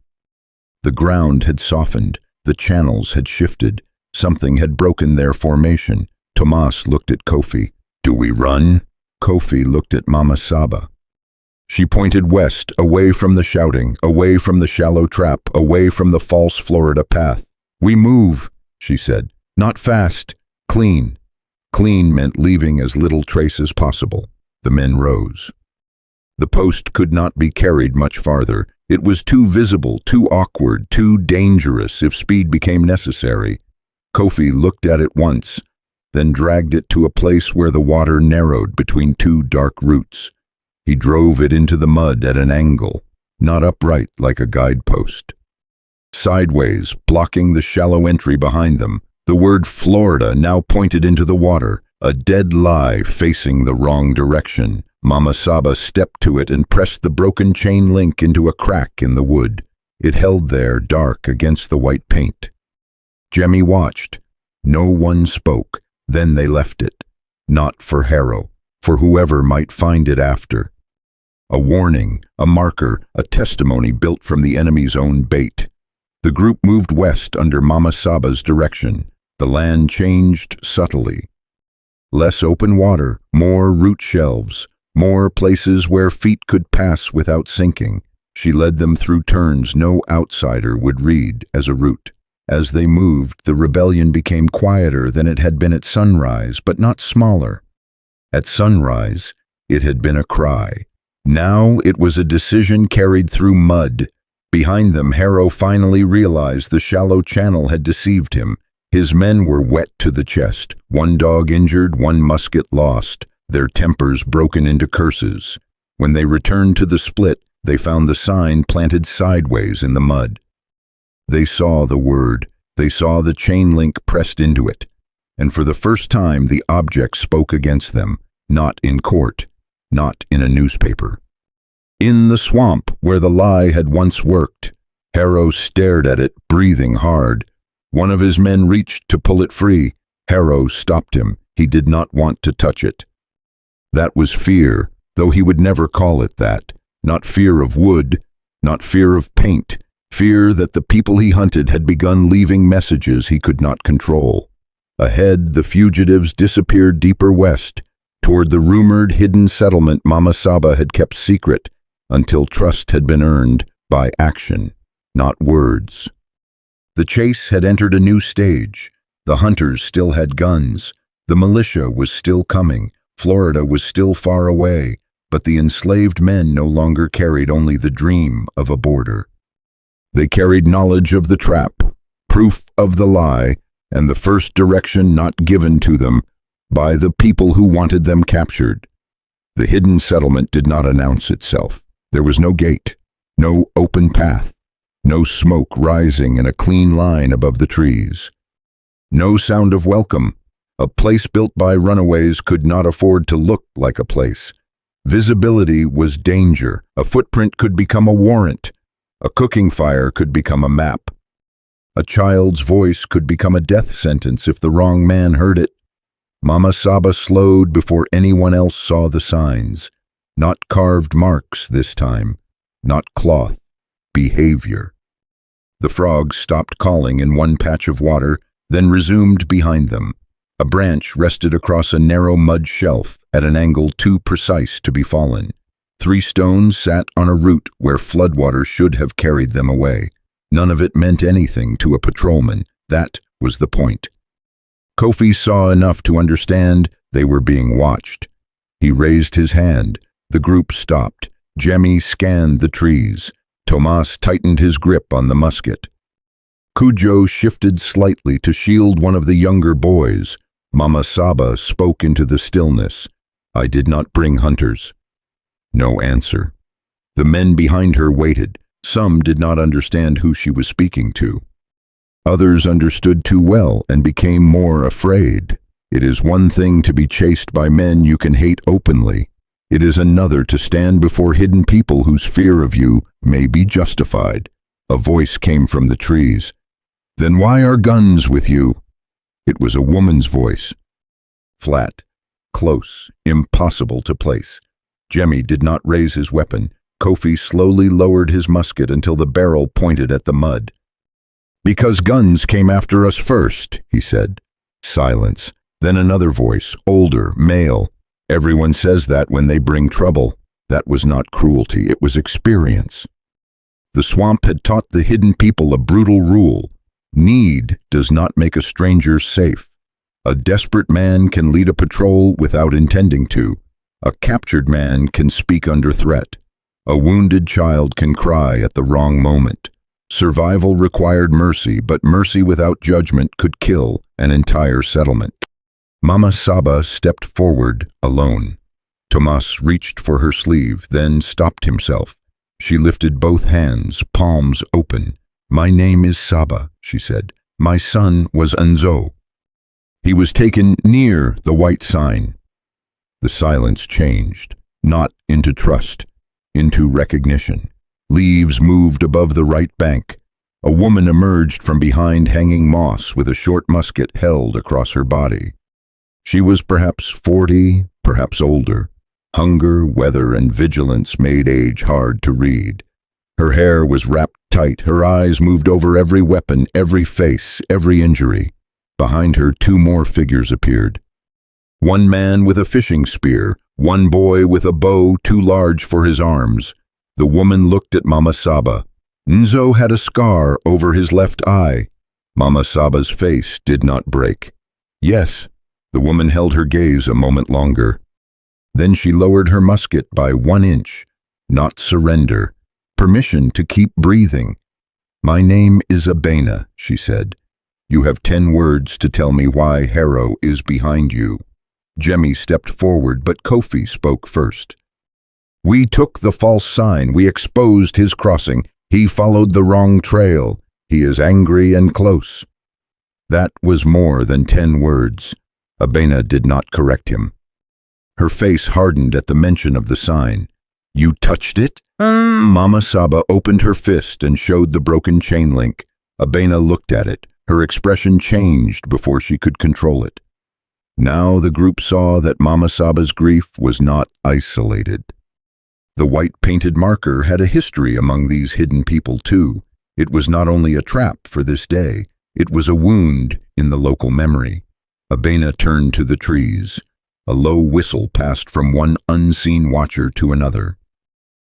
The ground had softened. The channels had shifted. Something had broken their formation. Tomas looked at Kofi. Do we run? Kofi looked at Mama Saba. She pointed west, away from the shouting, away from the shallow trap, away from the false Florida path. We move, she said. Not fast. Clean. Clean meant leaving as little trace as possible. The men rose. The post could not be carried much farther. It was too visible, too awkward, too dangerous if speed became necessary. Kofi looked at it once, then dragged it to a place where the water narrowed between two dark roots. He drove it into the mud at an angle, not upright like a guidepost. Sideways, blocking the shallow entry behind them, the word Florida now pointed into the water, a dead lie facing the wrong direction. Mama Saba stepped to it and pressed the broken chain link into a crack in the wood. It held there, dark against the white paint. Jemmy watched. No one spoke. Then they left it. Not for Harrow, for whoever might find it after. A warning, a marker, a testimony built from the enemy's own bait. The group moved west under Mama Saba's direction. The land changed subtly. Less open water, more root shelves, more places where feet could pass without sinking. She led them through turns no outsider would read as a route. As they moved, the rebellion became quieter than it had been at sunrise, but not smaller. At sunrise, it had been a cry. Now it was a decision carried through mud. Behind them, Harrow finally realized the shallow channel had deceived him. His men were wet to the chest, one dog injured, one musket lost, their tempers broken into curses. When they returned to the split, they found the sign planted sideways in the mud. They saw the word, they saw the chain link pressed into it, and for the first time the object spoke against them, not in court, not in a newspaper. In the swamp where the lie had once worked, Harrow stared at it, breathing hard. One of his men reached to pull it free. Harrow stopped him. He did not want to touch it. That was fear, though he would never call it that. Not fear of wood, not fear of paint, fear that the people he hunted had begun leaving messages he could not control. Ahead, the fugitives disappeared deeper west, toward the rumored hidden settlement Mama Saba had kept secret until trust had been earned by action, not words. The chase had entered a new stage. The hunters still had guns. The militia was still coming. Florida was still far away, but the enslaved men no longer carried only the dream of a border. They carried knowledge of the trap, proof of the lie, and the first direction not given to them by the people who wanted them captured. The hidden settlement did not announce itself. There was no gate, no open path, no smoke rising in a clean line above the trees. No sound of welcome. A place built by runaways could not afford to look like a place. Visibility was danger. A footprint could become a warrant. A cooking fire could become a map. A child's voice could become a death sentence if the wrong man heard it. Mama Saba slowed before anyone else saw the signs. Not carved marks this time. Not cloth. Behavior. The frogs stopped calling in one patch of water, then resumed behind them. A branch rested across a narrow mud shelf at an angle too precise to be fallen. 3 stones sat on a route where floodwater should have carried them away. None of it meant anything to a patrolman. That was the point. Kofi saw enough to understand they were being watched. He raised his hand. The group stopped. Jemmy scanned the trees. Tomas tightened his grip on the musket. Cujo shifted slightly to shield one of the younger boys. Mama Saba spoke into the stillness. "I did not bring hunters." No answer. The men behind her waited. Some did not understand who she was speaking to. Others understood too well and became more afraid. It is one thing to be chased by men you can hate openly. It is another to stand before hidden people whose fear of you may be justified. A voice came from the trees. "Then why are guns with you?" It was a woman's voice. Flat, close, impossible to place. Jemmy did not raise his weapon. Kofi slowly lowered his musket until the barrel pointed at the mud. "Because guns came after us first," he said. Silence. Then another voice, older, male. "Everyone says that when they bring trouble." That was not cruelty, it was experience. The swamp had taught the hidden people a brutal rule. Need does not make a stranger safe. A desperate man can lead a patrol without intending to. A captured man can speak under threat. A wounded child can cry at the wrong moment. Survival required mercy, but mercy without judgment could kill an entire settlement. Mama Saba stepped forward, alone. Tomas reached for her sleeve, then stopped himself. She lifted both hands, palms open. "My name is Saba," she said. "My son was Enzo." He was taken near the white sign. The silence changed, not into trust, into recognition. Leaves moved above the right bank. A woman emerged from behind hanging moss with a short musket held across her body. She was perhaps 40, perhaps older. Hunger, weather, and vigilance made age hard to read. Her hair was wrapped tight. Her eyes moved over every weapon, every face, every injury. Behind her, 2 more figures appeared. One man with a fishing spear, one boy with a bow too large for his arms. The woman looked at Mama Saba. Nzo had a scar over his left eye. Mama Saba's face did not break. "Yes." The woman held her gaze a moment longer. Then she lowered her musket by 1 inch. Not surrender. permission to keep breathing. "My name is Abena," she said. "You have 10 words to tell me why Harrow is behind you." Jemmy stepped forward, but Kofi spoke first. "We took the false sign. We exposed his crossing. He followed the wrong trail. He is angry and close." That was more than 10 words. Abena did not correct him. Her face hardened at the mention of the sign. "You touched it?" Mama Saba opened her fist and showed the broken chain link. Abena looked at it. Her expression changed before she could control it. Now the group saw that Mama Saba's grief was not isolated. The white-painted marker had a history among these hidden people too. It was not only a trap for this day, it was a wound in the local memory. Abena turned to the trees. A low whistle passed from one unseen watcher to another.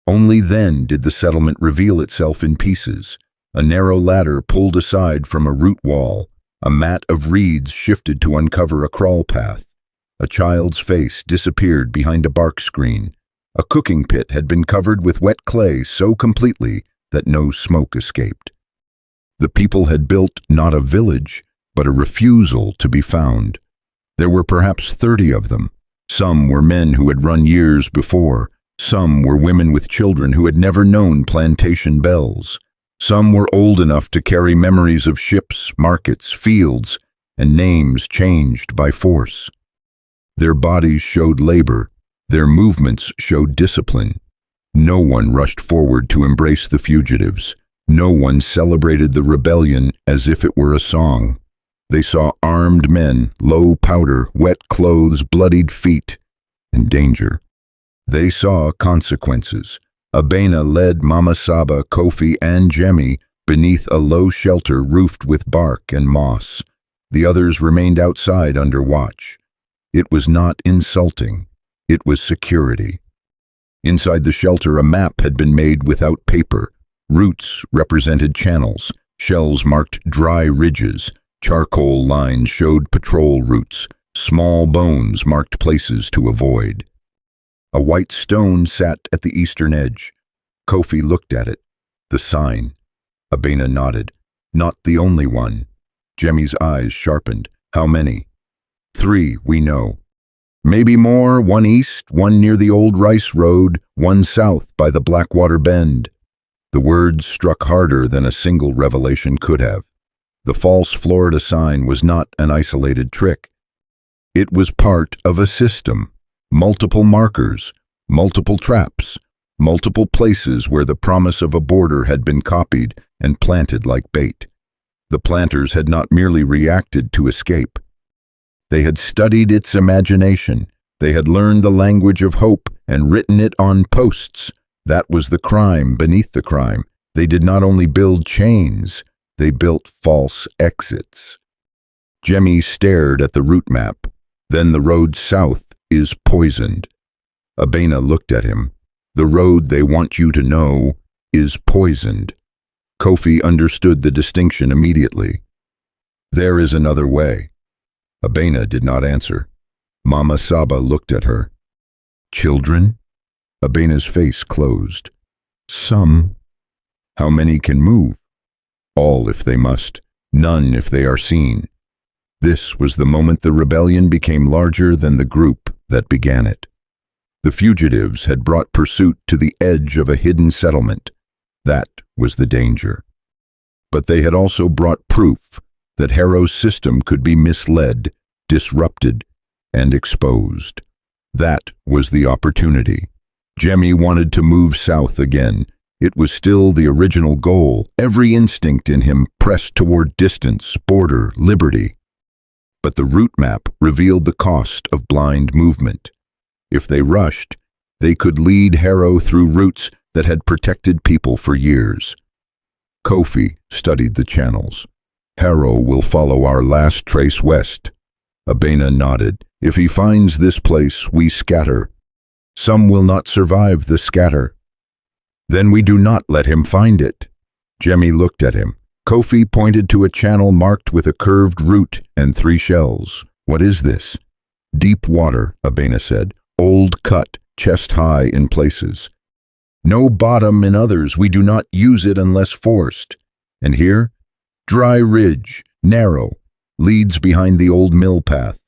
Only then did the settlement reveal itself in pieces. A narrow ladder pulled aside from a root wall. A mat of reeds shifted to uncover a crawl path. A child's face disappeared behind a bark screen. A cooking pit had been covered with wet clay so completely that no smoke escaped. The people had built not a village, but a refusal to be found. There were perhaps 30 of them. Some were men who had run years before. Some were women with children who had never known plantation bells. Some were old enough to carry memories of ships, markets, fields, and names changed by force. Their bodies showed labor. Their movements showed discipline. No one rushed forward to embrace the fugitives. No one celebrated the rebellion as if it were a song. They saw armed men, low powder, wet clothes, bloodied feet, and danger. They saw consequences. Abena led Mama Saba, Kofi, and Jemmy beneath a low shelter roofed with bark and moss. The others remained outside under watch. It was not insulting. It was security. Inside the shelter, a map had been made without paper. Roots represented channels. Shells marked dry ridges. Charcoal lines showed patrol routes. Small bones marked places to avoid. A white stone sat at the eastern edge. Kofi looked at it. The sign. Abena nodded. Not the only one. Jemmy's eyes sharpened. How many? 3, we know. Maybe more, one east, one near the old rice road, one south by the Blackwater Bend. The words struck harder than a single revelation could have. The false Florida sign was not an isolated trick. It was part of a system. Multiple markers, multiple traps, multiple places where the promise of a border had been copied and planted like bait. The planters had not merely reacted to escape. They had studied its imagination. They had learned the language of hope and written it on posts. That was the crime beneath the crime. They did not only build chains, they built false exits. Jemmy stared at the route map. Then the road south is poisoned. Abena looked at him. The road they want you to know is poisoned. Kofi understood the distinction immediately. There is another way. Abena did not answer. Mama Saba looked at her. Children? Abena's face closed. Some. How many can move? All if they must, none if they are seen. This was the moment the rebellion became larger than the group that began it. The fugitives had brought pursuit to the edge of a hidden settlement. That was the danger. But they had also brought proof that Harrow's system could be misled, disrupted, and exposed. That was the opportunity. Jemmy wanted to move south again. It was still the original goal. Every instinct in him pressed toward distance, border, liberty. But the route map revealed the cost of blind movement. If they rushed, they could lead Harrow through routes that had protected people for years. Kofi studied the channels. Harrow will follow our last trace west. Abena nodded. If he finds this place, we scatter. Some will not survive the scatter. Then we do not let him find it. Jemmy looked at him. Kofi pointed to a channel marked with a curved root and 3 shells. What is this? Deep water, Abena said. Old cut, chest high in places. No bottom in others, we do not use it unless forced. And here, dry ridge, narrow, leads behind the old mill path.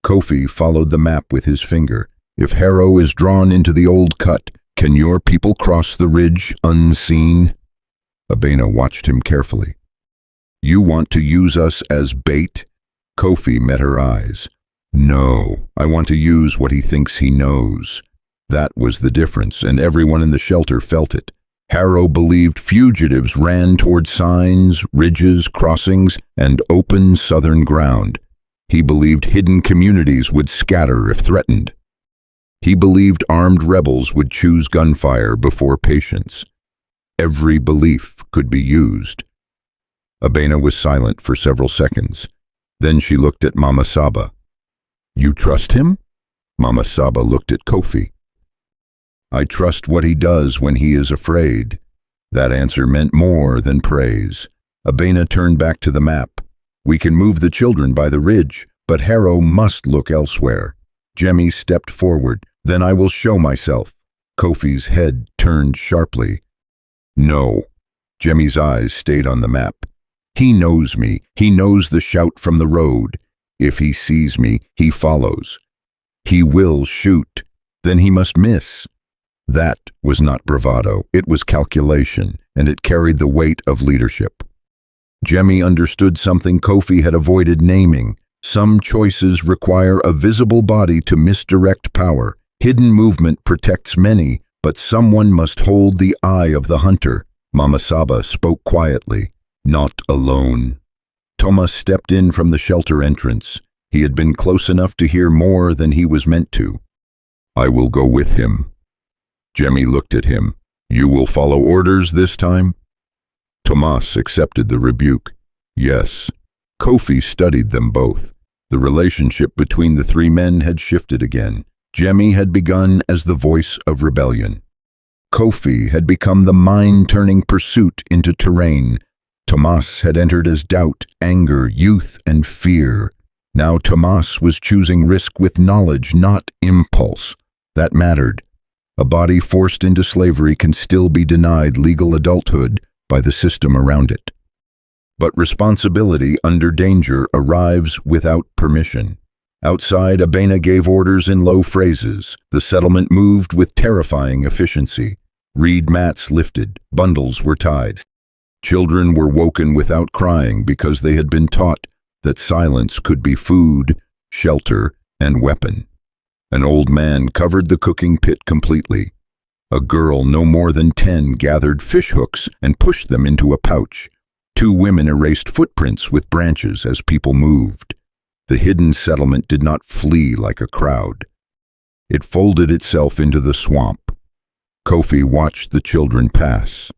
Kofi followed the map with his finger. If Harrow is drawn into the old cut, can your people cross the ridge unseen? Abena watched him carefully. You want to use us as bait? Kofi met her eyes. No, I want to use what he thinks he knows. That was the difference, and everyone in the shelter felt it. Harrow believed fugitives ran toward signs, ridges, crossings, and open southern ground. He believed hidden communities would scatter if threatened. He believed armed rebels would choose gunfire before patience. Every belief could be used. Abena was silent for several seconds. Then she looked at Mama Saba. You trust him? Mama Saba looked at Kofi. I trust what he does when he is afraid. That answer meant more than praise. Abena turned back to the map. We can move the children by the ridge, but Harrow must look elsewhere. Jemmy stepped forward. Then I will show myself. Kofi's head turned sharply. No. Jemmy's eyes stayed on the map. He knows me. He knows the shout from the road. If he sees me, he follows. He will shoot. Then he must miss. That was not bravado. It was calculation, and it carried the weight of leadership. Jemmy understood something Kofi had avoided naming. Some choices require a visible body to misdirect power. Hidden movement protects many, but someone must hold the eye of the hunter. Mama Saba spoke quietly. Not alone. Thomas stepped in from the shelter entrance. He had been close enough to hear more than he was meant to. I will go with him. Jemmy looked at him. You will follow orders this time? Tomas accepted the rebuke. Yes. Kofi studied them both. The relationship between the three men had shifted again. Jemmy had begun as the voice of rebellion. Kofi had become the mind-turning pursuit into terrain. Tomas had entered as doubt, anger, youth, and fear. Now Tomas was choosing risk with knowledge, not impulse. That mattered. A body forced into slavery can still be denied legal adulthood by the system around it. But responsibility under danger arrives without permission. Outside, Abena gave orders in low phrases. The settlement moved with terrifying efficiency. Reed mats lifted, bundles were tied. Children were woken without crying because they had been taught that silence could be food, shelter, and weapon. An old man covered the cooking pit completely. A girl no more than 10 gathered fish hooks and pushed them into a pouch. 2 women erased footprints with branches as people moved. The hidden settlement did not flee like a crowd. It folded itself into the swamp. Kofi watched the children pass.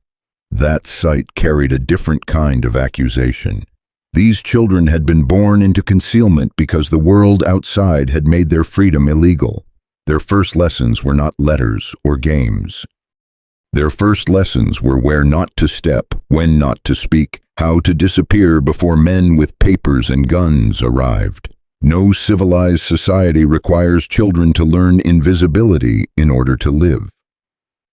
That sight carried a different kind of accusation. These children had been born into concealment because the world outside had made their freedom illegal. Their first lessons were not letters or games. Their first lessons were where not to step, when not to speak, how to disappear before men with papers and guns arrived. No civilized society requires children to learn invisibility in order to live.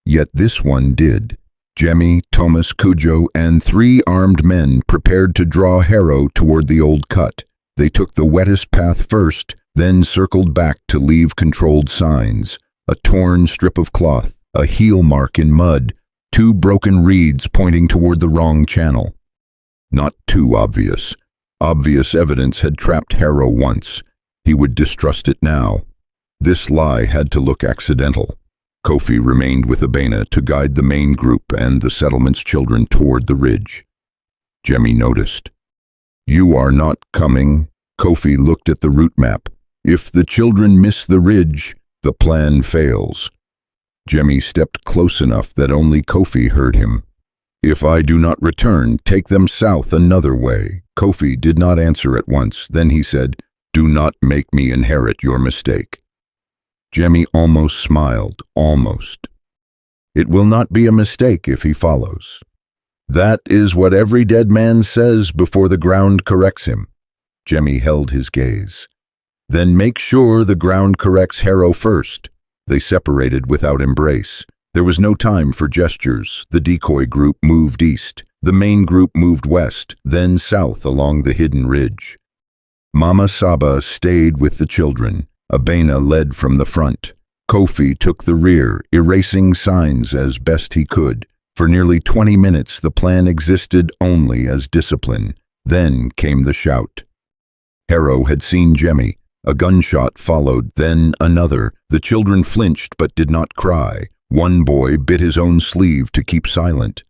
Yet this one did. Jemmy, Thomas, Cujo, and 3 armed men prepared to draw Harrow toward the old cut. They took the wettest path first, then circled back to leave controlled signs. A torn strip of cloth, a heel mark in mud, 2 broken reeds pointing toward the wrong channel. Not too obvious. Obvious evidence had trapped Harrow once. He would distrust it now. This lie had to look accidental. Kofi remained with Abena to guide the main group and the settlement's children toward the ridge. Jemmy noticed. You are not coming. Kofi looked at the route map. If the children miss the ridge, the plan fails. Jemmy stepped close enough that only Kofi heard him. If I do not return, take them south another way. Kofi did not answer at once. Then he said, Do not make me inherit your mistake. Jemmy almost smiled, almost. It will not be a mistake if he follows. That is what every dead man says before the ground corrects him. Jemmy held his gaze. Then make sure the ground corrects Harrow first. They separated without embrace. There was no time for gestures. The decoy group moved east. The main group moved west, then south along the hidden ridge. Mama Saba stayed with the children. Abena led from the front. Kofi took the rear, erasing signs as best he could. For nearly 20 minutes, the plan existed only as discipline. Then came the shout. Harrow had seen Jemmy. A gunshot followed, then another. The children flinched but did not cry. One boy bit his own sleeve to keep silent.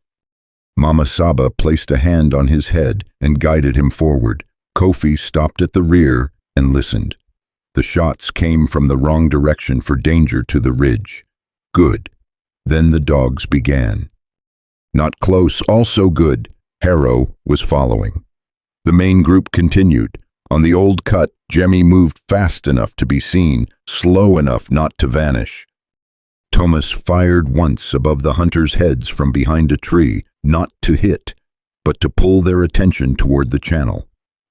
Mama Saba placed a hand on his head and guided him forward. Kofi stopped at the rear and listened. The shots came from the wrong direction for danger to the ridge. Good. Then the dogs began. Not close, also good. Harrow was following. The main group continued. On the old cut, Jemmy moved fast enough to be seen, slow enough not to vanish. Thomas fired once above the hunters' heads from behind a tree, not to hit, but to pull their attention toward the channel.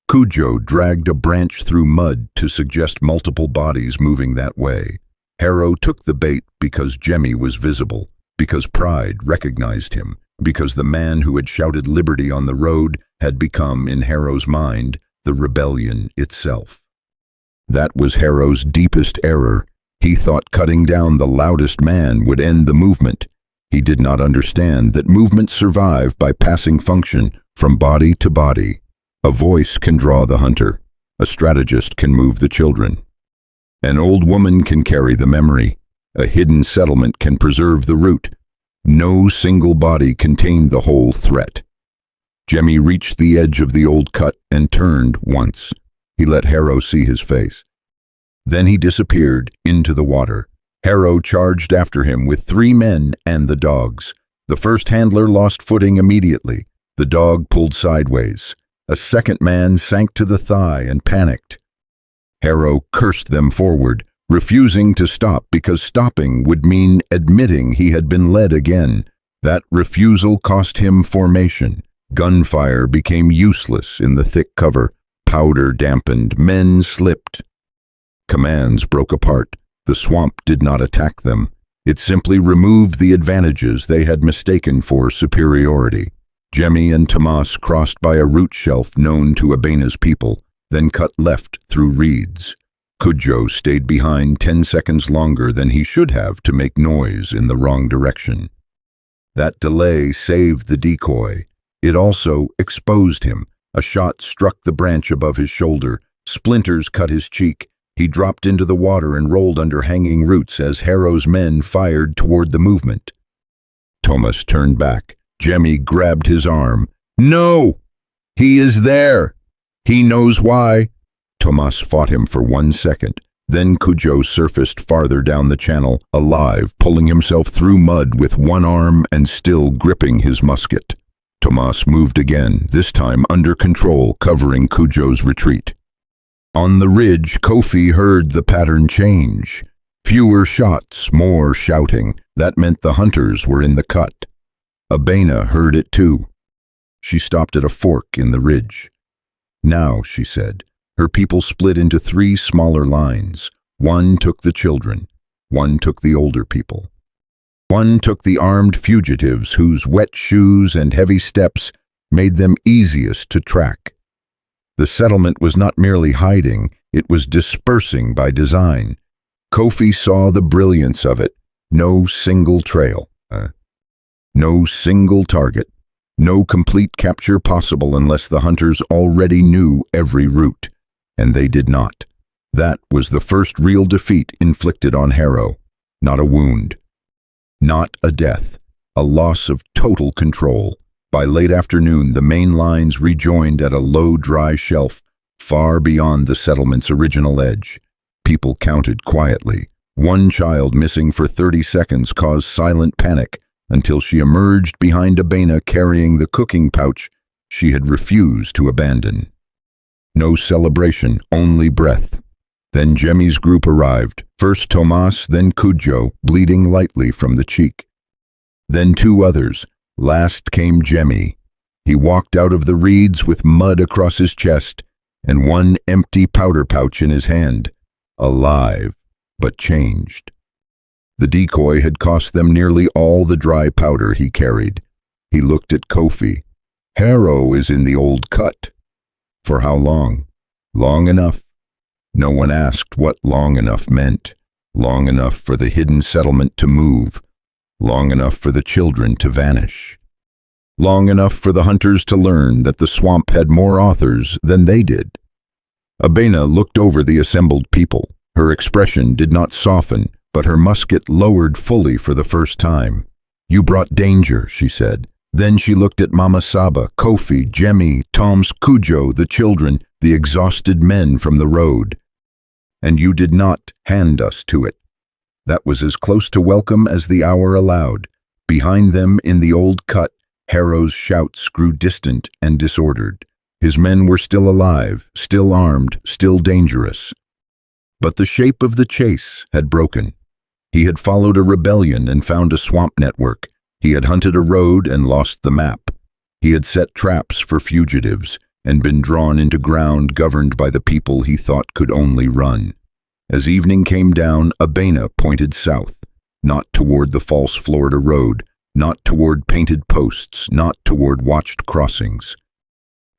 Cujo dragged a branch through mud to suggest multiple bodies moving that way. Harrow took the bait because Jemmy was visible, because pride recognized him, because the man who had shouted liberty on the road had become, in Harrow's mind, the rebellion itself. That was Harrow's deepest error. He thought cutting down the loudest man would end the movement. He did not understand that movements survive by passing function from body to body. A voice can draw the hunter. A strategist can move the children. An old woman can carry the memory. A hidden settlement can preserve the root. No single body contained the whole threat. Jemmy reached the edge of the old cut and turned once. He let Harrow see his face. Then he disappeared into the water. Harrow charged after him with 3 men and the dogs. The first handler lost footing immediately. The dog pulled sideways. A second man sank to the thigh and panicked. Harrow cursed them forward, refusing to stop because stopping would mean admitting he had been led again. That refusal cost him formation. Gunfire became useless in the thick cover. Powder dampened. Men slipped. Commands broke apart. The swamp did not attack them. It simply removed the advantages they had mistaken for superiority. Jemmy and Tomas crossed by a root shelf known to Abena's people, then cut left through reeds. Cujo stayed behind 10 seconds longer than he should have to make noise in the wrong direction. That delay saved the decoy. It also exposed him. A shot struck the branch above his shoulder. Splinters cut his cheek. He dropped into the water and rolled under hanging roots as Harrow's men fired toward the movement. Thomas turned back. Jemmy grabbed his arm. "No! He is there! He knows why!" Tomas fought him for 1 second. Then Cujo surfaced farther down the channel, alive, pulling himself through mud with one arm and still gripping his musket. Tomas moved again, this time under control, covering Cujo's retreat. On the ridge, Kofi heard the pattern change. Fewer shots, more shouting. That meant the hunters were in the cut. Abena heard it too. She stopped at a fork in the ridge. Now, she said, her people split into 3 smaller lines. One took the children. One took the older people. One took the armed fugitives whose wet shoes and heavy steps made them easiest to track. The settlement was not merely hiding, it was dispersing by design. Kofi saw the brilliance of it. No single trail. No single target. No complete capture possible unless the hunters already knew every route. And they did not. That was the first real defeat inflicted on Harrow. Not a wound. Not a death. A loss of total control. By late afternoon, the main lines rejoined at a low, dry shelf, far beyond the settlement's original edge. People counted quietly. One child missing for 30 seconds caused silent panic until she emerged behind Abena carrying the cooking pouch she had refused to abandon. No celebration, only breath. Then Jemmy's group arrived, first Tomas, then Cujo, bleeding lightly from the cheek. Then 2 others. Last came Jemmy. He walked out of the reeds with mud across his chest and one empty powder pouch in his hand, alive, but changed. The decoy had cost them nearly all the dry powder he carried. He looked at Kofi. "Harrow is in the old cut." For how long? Long enough. No one asked what long enough meant. Long enough for the hidden settlement to move. Long enough for the children to vanish. Long enough for the hunters to learn that the swamp had more authors than they did. Abena looked over the assembled people. Her expression did not soften, but her musket lowered fully for the first time. "You brought danger," she said. Then she looked at Mama Saba, Kofi, Jemmy, Tom's Cujo, the children, the exhausted men from the road. "And you did not hand us to it." That was as close to welcome as the hour allowed. Behind them in the old cut, Harrow's shouts grew distant and disordered. His men were still alive, still armed, still dangerous. But the shape of the chase had broken. He had followed a rebellion and found a swamp network. He had hunted a road and lost the map. He had set traps for fugitives and been drawn into ground governed by the people he thought could only run. As evening came down, Abena pointed south, not toward the false Florida road, not toward painted posts, not toward watched crossings.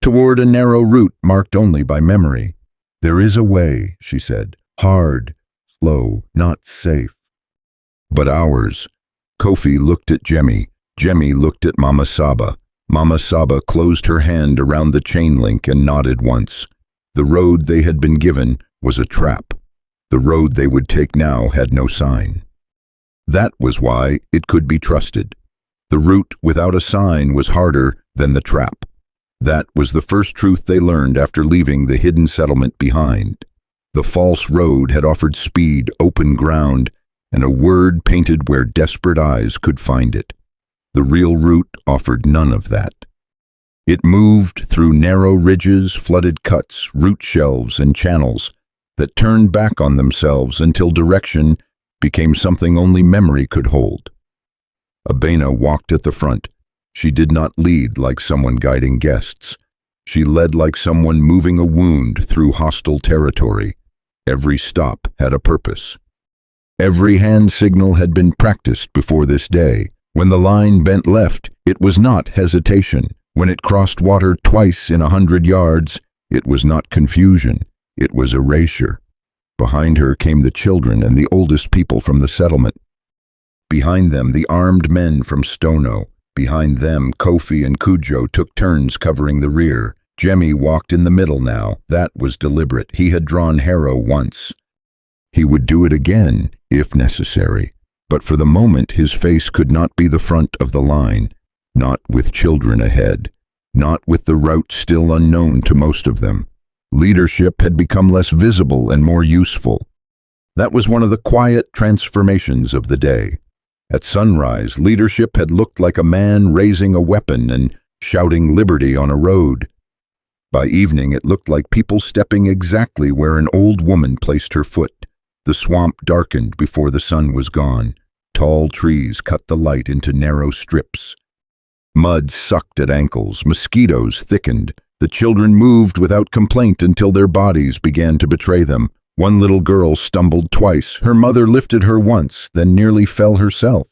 Toward a narrow route marked only by memory. "There is a way," she said, "hard, slow, not safe." But ours. Kofi looked at Jemmy. Jemmy looked at Mama Saba. Mama Saba closed her hand around the chain link and nodded once. The road they had been given was a trap. The road they would take now had no sign. That was why it could be trusted. The route without a sign was harder than the trap. That was the first truth they learned after leaving the hidden settlement behind. The false road had offered speed, open ground, and a word painted where desperate eyes could find it. The real route offered none of that. It moved through narrow ridges, flooded cuts, root shelves, and channels that turned back on themselves until direction became something only memory could hold. Abena walked at the front. She did not lead like someone guiding guests. She led like someone moving a wound through hostile territory. Every stop had a purpose. Every hand signal had been practiced before this day. When the line bent left, it was not hesitation. When it crossed water twice in 100 yards, it was not confusion. It was erasure. Behind her came the children and the oldest people from the settlement. Behind them, the armed men from Stono. Behind them, Kofi and Cujo took turns covering the rear. Jemmy walked in the middle now. That was deliberate. He had drawn Harrow once. He would do it again, if necessary. But for the moment, his face could not be the front of the line. Not with children ahead. Not with the route still unknown to most of them. Leadership had become less visible and more useful. That was one of the quiet transformations of the day. At sunrise, leadership had looked like a man raising a weapon and shouting liberty on a road. By evening, it looked like people stepping exactly where an old woman placed her foot. The swamp darkened before the sun was gone. Tall trees cut the light into narrow strips. Mud sucked at ankles. Mosquitoes thickened. The children moved without complaint until their bodies began to betray them. One little girl stumbled twice. Her mother lifted her once, then nearly fell herself.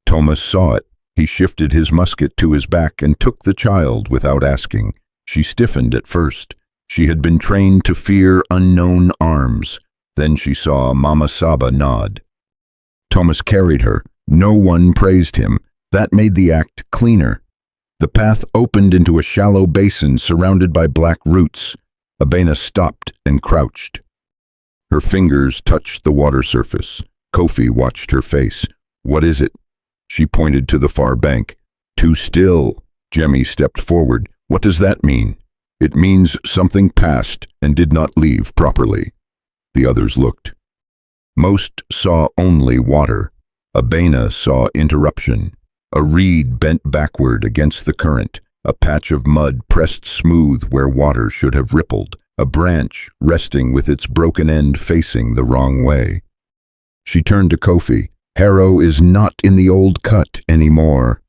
Thomas saw it. He shifted his musket to his back and took the child without asking. She stiffened at first. She had been trained to fear unknown arms. Then she saw Mama Saba nod. Thomas carried her. No one praised him. That made the act cleaner. The path opened into a shallow basin surrounded by black roots. Abena stopped and crouched. Her fingers touched the water surface. Kofi watched her face. "What is it?" She pointed to the far bank. "Too still." Jemmy stepped forward. "What does that mean?" "It means something passed and did not leave properly." The others looked. Most saw only water. Abena saw interruption. A reed bent backward against the current. A patch of mud pressed smooth where water should have rippled. A branch resting with its broken end facing the wrong way. She turned to Kofi. "Harrow is not in the old cut anymore."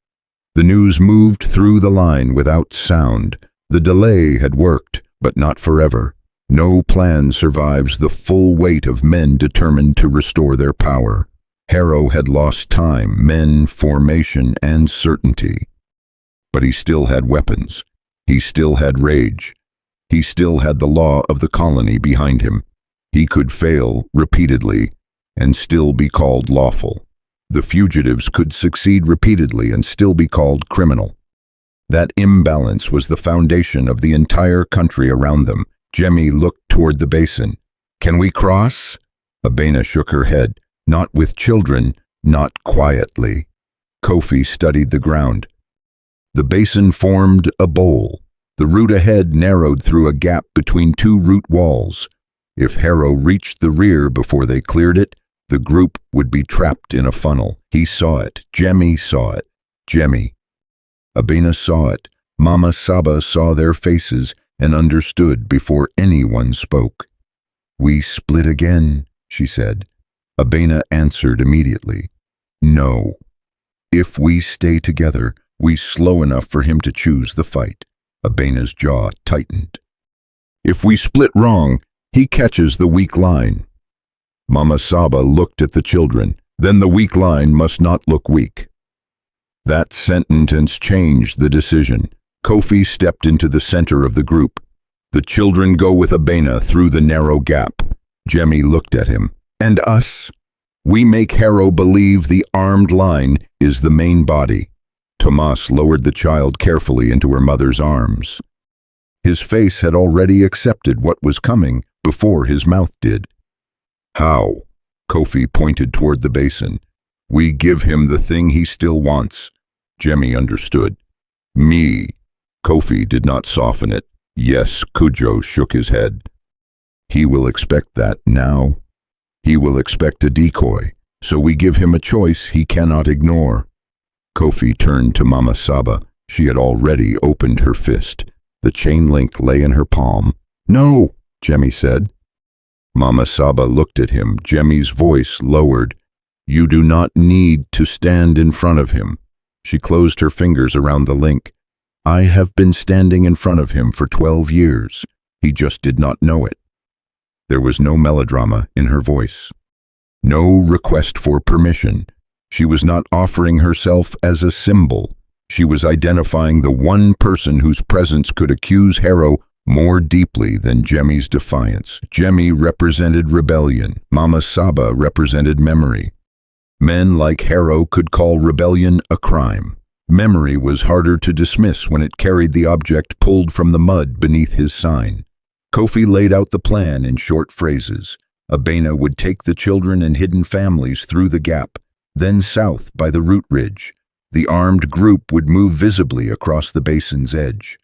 The news moved through the line without sound. The delay had worked, but not forever. No plan survives the full weight of men determined to restore their power. Harrow had lost time, men, formation, and certainty. But he still had weapons. He still had rage. He still had the law of the colony behind him. He could fail repeatedly and still be called lawful. The fugitives could succeed repeatedly and still be called criminal. That imbalance was the foundation of the entire country around them. Jemmy looked toward the basin. "Can we cross?" Abena shook her head. "Not with children, not quietly." Kofi studied the ground. The basin formed a bowl. The route ahead narrowed through a gap between two root walls. If Harrow reached the rear before they cleared it, the group would be trapped in a funnel. He saw it. Jemmy saw it. Jemmy. Abena saw it. Mama Saba saw their faces and understood before anyone spoke. "We split again," she said. Abena answered immediately. "No. If we stay together, we slow enough for him to choose the fight." Abena's jaw tightened. "If we split wrong, he catches the weak line." Mama Saba looked at the children. "Then the weak line must not look weak." That sentence changed the decision. Kofi stepped into the center of the group. "The children go with Abena through the narrow gap." Jemmy looked at him. "And us? We make Harrow believe the armed line is the main body." Tomas lowered the child carefully into her mother's arms. His face had already accepted what was coming before his mouth did. "How?" Kofi pointed toward the basin. "We give him the thing he still wants." Jemmy understood. "Me." Kofi did not soften it. "Yes," Kujo shook his head. "He will expect that now. He will expect a decoy, so we give him a choice he cannot ignore." Kofi turned to Mama Saba. She had already opened her fist. The chain link lay in her palm. "No," Jemmy said. Mama Saba looked at him. Jemmy's voice lowered. "You do not need to stand in front of him." She closed her fingers around the link. "I have been standing in front of him for 12 years. He just did not know it." There was no melodrama in her voice. No request for permission. She was not offering herself as a symbol. She was identifying the one person whose presence could accuse Harrow more deeply than Jemmy's defiance. Jemmy represented rebellion. Mama Saba represented memory. Men like Harrow could call rebellion a crime. Memory was harder to dismiss when it carried the object pulled from the mud beneath his sign. Kofi laid out the plan in short phrases. Abena would take the children and hidden families through the gap, then south by the root ridge. The armed group would move visibly across the basin's edge.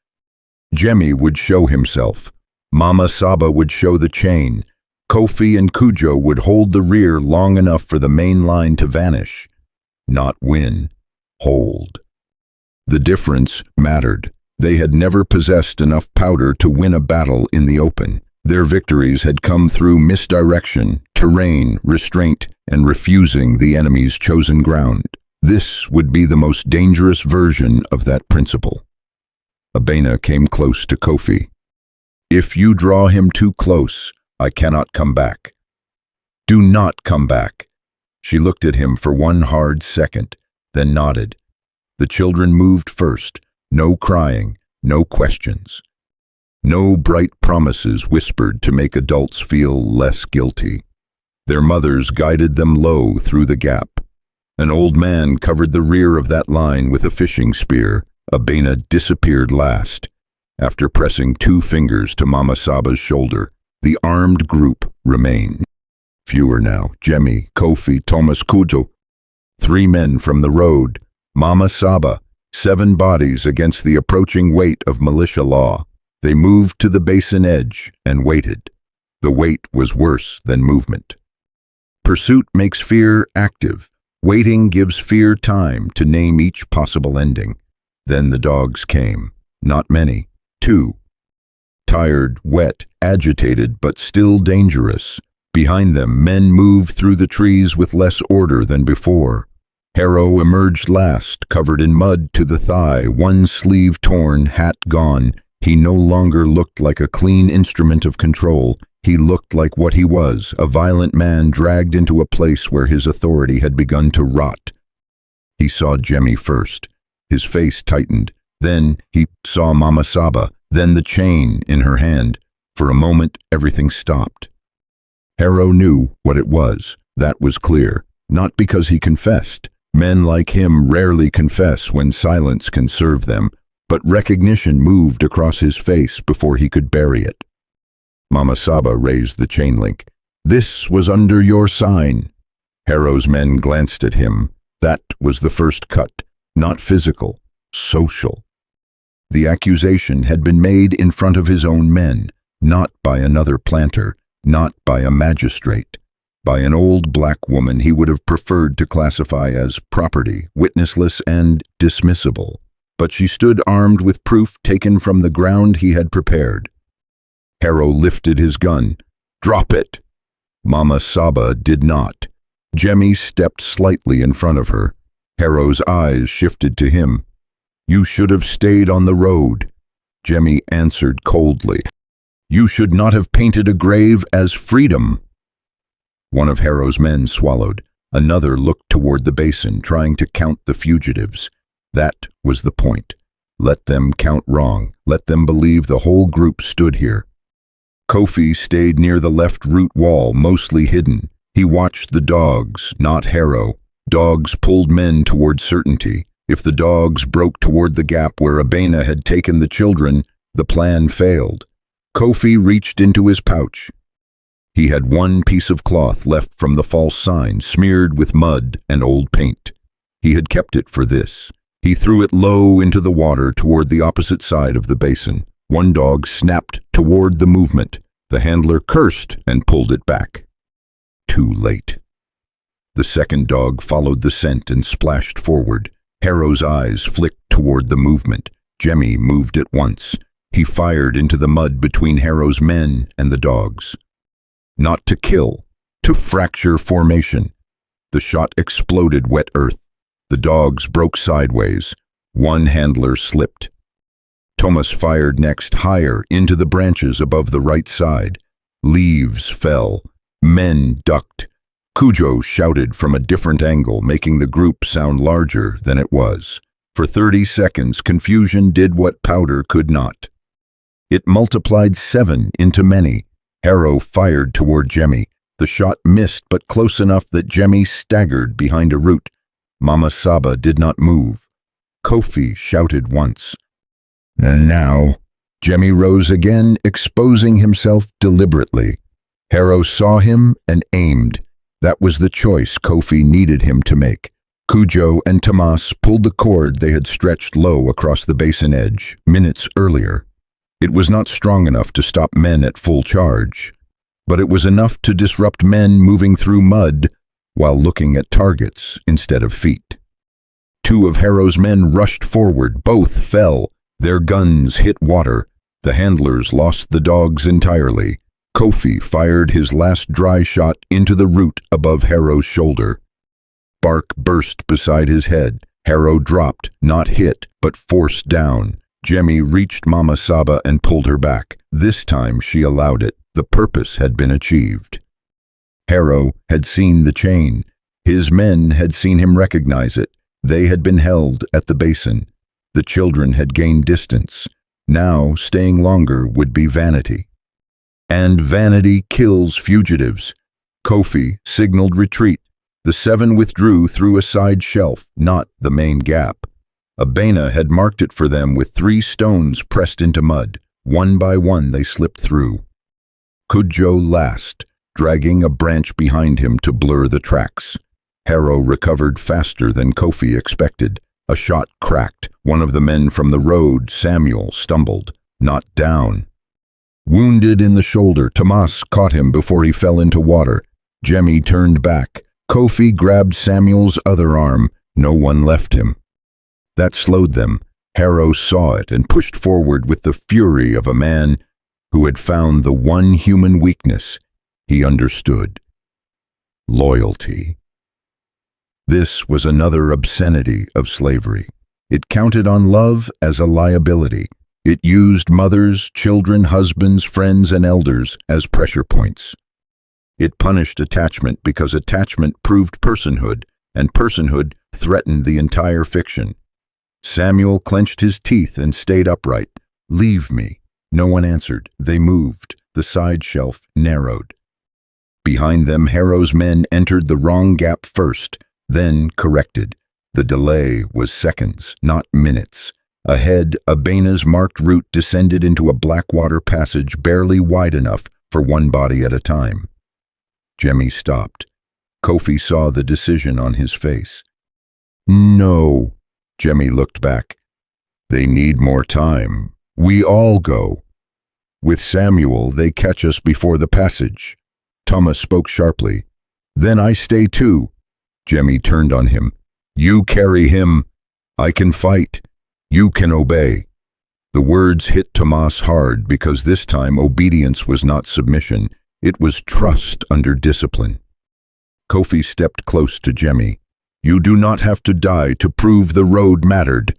Jemmy would show himself. Mama Saba would show the chain. Kofi and Kujo would hold the rear long enough for the main line to vanish. Not win. Hold. The difference mattered. They had never possessed enough powder to win a battle in the open. Their victories had come through misdirection, terrain, restraint, and refusing the enemy's chosen ground. This would be the most dangerous version of that principle. Abena came close to Kofi. "If you draw him too close, I cannot come back. Do not come back." She looked at him for one hard second, then nodded. The children moved first. No crying, no questions. No bright promises whispered to make adults feel less guilty. Their mothers guided them low through the gap. An old man covered the rear of that line with a fishing spear. Abena disappeared last. After pressing 2 fingers to Mama Saba's shoulder, the armed group remained. Fewer now. Jemmy, Kofi, Thomas, Kujo. 3 men from the road. Mama Saba. 7 bodies against the approaching weight of militia law. They moved to the basin edge and waited. The wait was worse than movement. Pursuit makes fear active. Waiting gives fear time to name each possible ending. Then the dogs came. Not many. 2. Tired, wet, agitated, but still dangerous. Behind them, men moved through the trees with less order than before. Harrow emerged last, covered in mud to the thigh, one sleeve torn, hat gone. He no longer looked like a clean instrument of control. He looked like what he was, a violent man dragged into a place where his authority had begun to rot. He saw Jemmy first. His face tightened. Then he saw Mama Saba, then the chain in her hand. For a moment, everything stopped. Harrow knew what it was. That was clear. Not because he confessed. Men like him rarely confess when silence can serve them, but recognition moved across his face before he could bury it. Mama Saba raised the chain link. "This was under your sign." Harrow's men glanced at him. That was the first cut. Not physical, social. The accusation had been made in front of his own men, not by another planter, not by a magistrate. By an old black woman he would have preferred to classify as property, witnessless and dismissible. But she stood armed with proof taken from the ground he had prepared. Harrow lifted his gun. "Drop it!" Mama Saba did not. Jemmy stepped slightly in front of her. Harrow's eyes shifted to him. "You should have stayed on the road." Jemmy answered coldly. "You should not have painted a grave as freedom." One of Harrow's men swallowed. Another looked toward the basin, trying to count the fugitives. That was the point. Let them count wrong. Let them believe the whole group stood here. Kofi stayed near the left root wall, mostly hidden. He watched the dogs, not Harrow. Dogs pulled men toward certainty. If the dogs broke toward the gap where Abena had taken the children, the plan failed. Kofi reached into his pouch. He had one piece of cloth left from the false sign, smeared with mud and old paint. He had kept it for this. He threw it low into the water toward the opposite side of the basin. One dog snapped toward the movement. The handler cursed and pulled it back. Too late. The second dog followed the scent and splashed forward. Harrow's eyes flicked toward the movement. Jemmy moved at once. He fired into the mud between Harrow's men and the dogs. Not to kill, to fracture formation. The shot exploded wet earth. The dogs broke sideways. One handler slipped. Thomas fired next, higher, into the branches above the right side. Leaves fell. Men ducked. Cujo shouted from a different angle, making the group sound larger than it was. For 30 seconds, confusion did what powder could not. It multiplied 7 into many. Harrow fired toward Jemmy. The shot missed, but close enough that Jemmy staggered behind a root. Mama Saba did not move. Kofi shouted once. And now, Jemmy rose again, exposing himself deliberately. Harrow saw him and aimed. That was the choice Kofi needed him to make. Cujo and Tomas pulled the cord they had stretched low across the basin edge minutes earlier. It was not strong enough to stop men at full charge, but it was enough to disrupt men moving through mud while looking at targets instead of feet. 2 of Harrow's men rushed forward. Both fell. Their guns hit water. The handlers lost the dogs entirely. Kofi fired his last dry shot into the root above Harrow's shoulder. Bark burst beside his head. Harrow dropped, not hit, but forced down. Jemmy reached Mama Saba and pulled her back. This time she allowed it. The purpose had been achieved. Harrow had seen the chain. His men had seen him recognize it. They had been held at the basin. The children had gained distance. Now, staying longer would be vanity. And vanity kills fugitives. Kofi signaled retreat. The 7 withdrew through a side shelf, not the main gap. Abena had marked it for them with 3 stones pressed into mud. One by one they slipped through. Cujo last, dragging a branch behind him to blur the tracks. Harrow recovered faster than Kofi expected. A shot cracked. One of the men from the road, Samuel, stumbled, not down. Wounded in the shoulder, Tomas caught him before he fell into water. Jemmy turned back. Kofi grabbed Samuel's other arm. No one left him. That slowed them. Harrow saw it and pushed forward with the fury of a man who had found the one human weakness he understood: loyalty. This was another obscenity of slavery. It counted on love as a liability. It used mothers, children, husbands, friends, and elders as pressure points. It punished attachment because attachment proved personhood, and personhood threatened the entire fiction. Samuel clenched his teeth and stayed upright. "Leave me." No one answered. They moved. The side shelf narrowed. Behind them, Harrow's men entered the wrong gap first, then corrected. The delay was seconds, not minutes. Ahead, Abena's marked route descended into a blackwater passage barely wide enough for one body at a time. Jemmy stopped. Kofi saw the decision on his face. "No." Jemmy looked back. "They need more time. We all go. With Samuel, they catch us before the passage." Thomas spoke sharply. "Then I stay too." Jemmy turned on him. "You carry him. I can fight. You can obey." The words hit Tomas hard because this time obedience was not submission. It was trust under discipline. Kofi stepped close to Jemmy. "You do not have to die to prove the road mattered."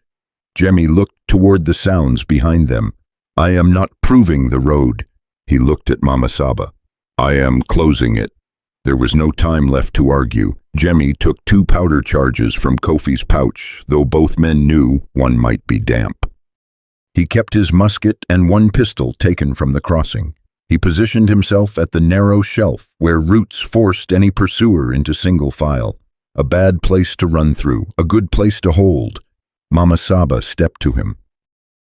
Jemmy looked toward the sounds behind them. "I am not proving the road." He looked at Mama Saba. "I am closing it." There was no time left to argue. Jemmy took 2 powder charges from Kofi's pouch, though both men knew one might be damp. He kept his musket and 1 pistol taken from the crossing. He positioned himself at the narrow shelf where roots forced any pursuer into single file. A bad place to run through, a good place to hold. Mama Saba stepped to him.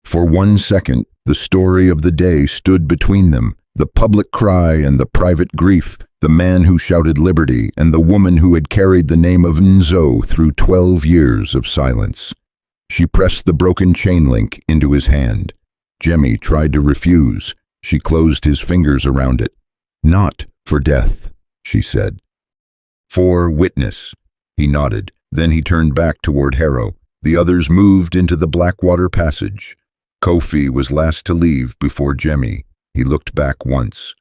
For 1 second, the story of the day stood between them, the public cry and the private grief, the man who shouted liberty and the woman who had carried the name of Nzo through 12 years of silence. She pressed the broken chain link into his hand. Jemmy tried to refuse. She closed his fingers around it. "Not for death," she said. "For witness." He nodded. Then he turned back toward Harrow. The others moved into the Blackwater passage. Kofi was last to leave before Jemmy. He looked back once.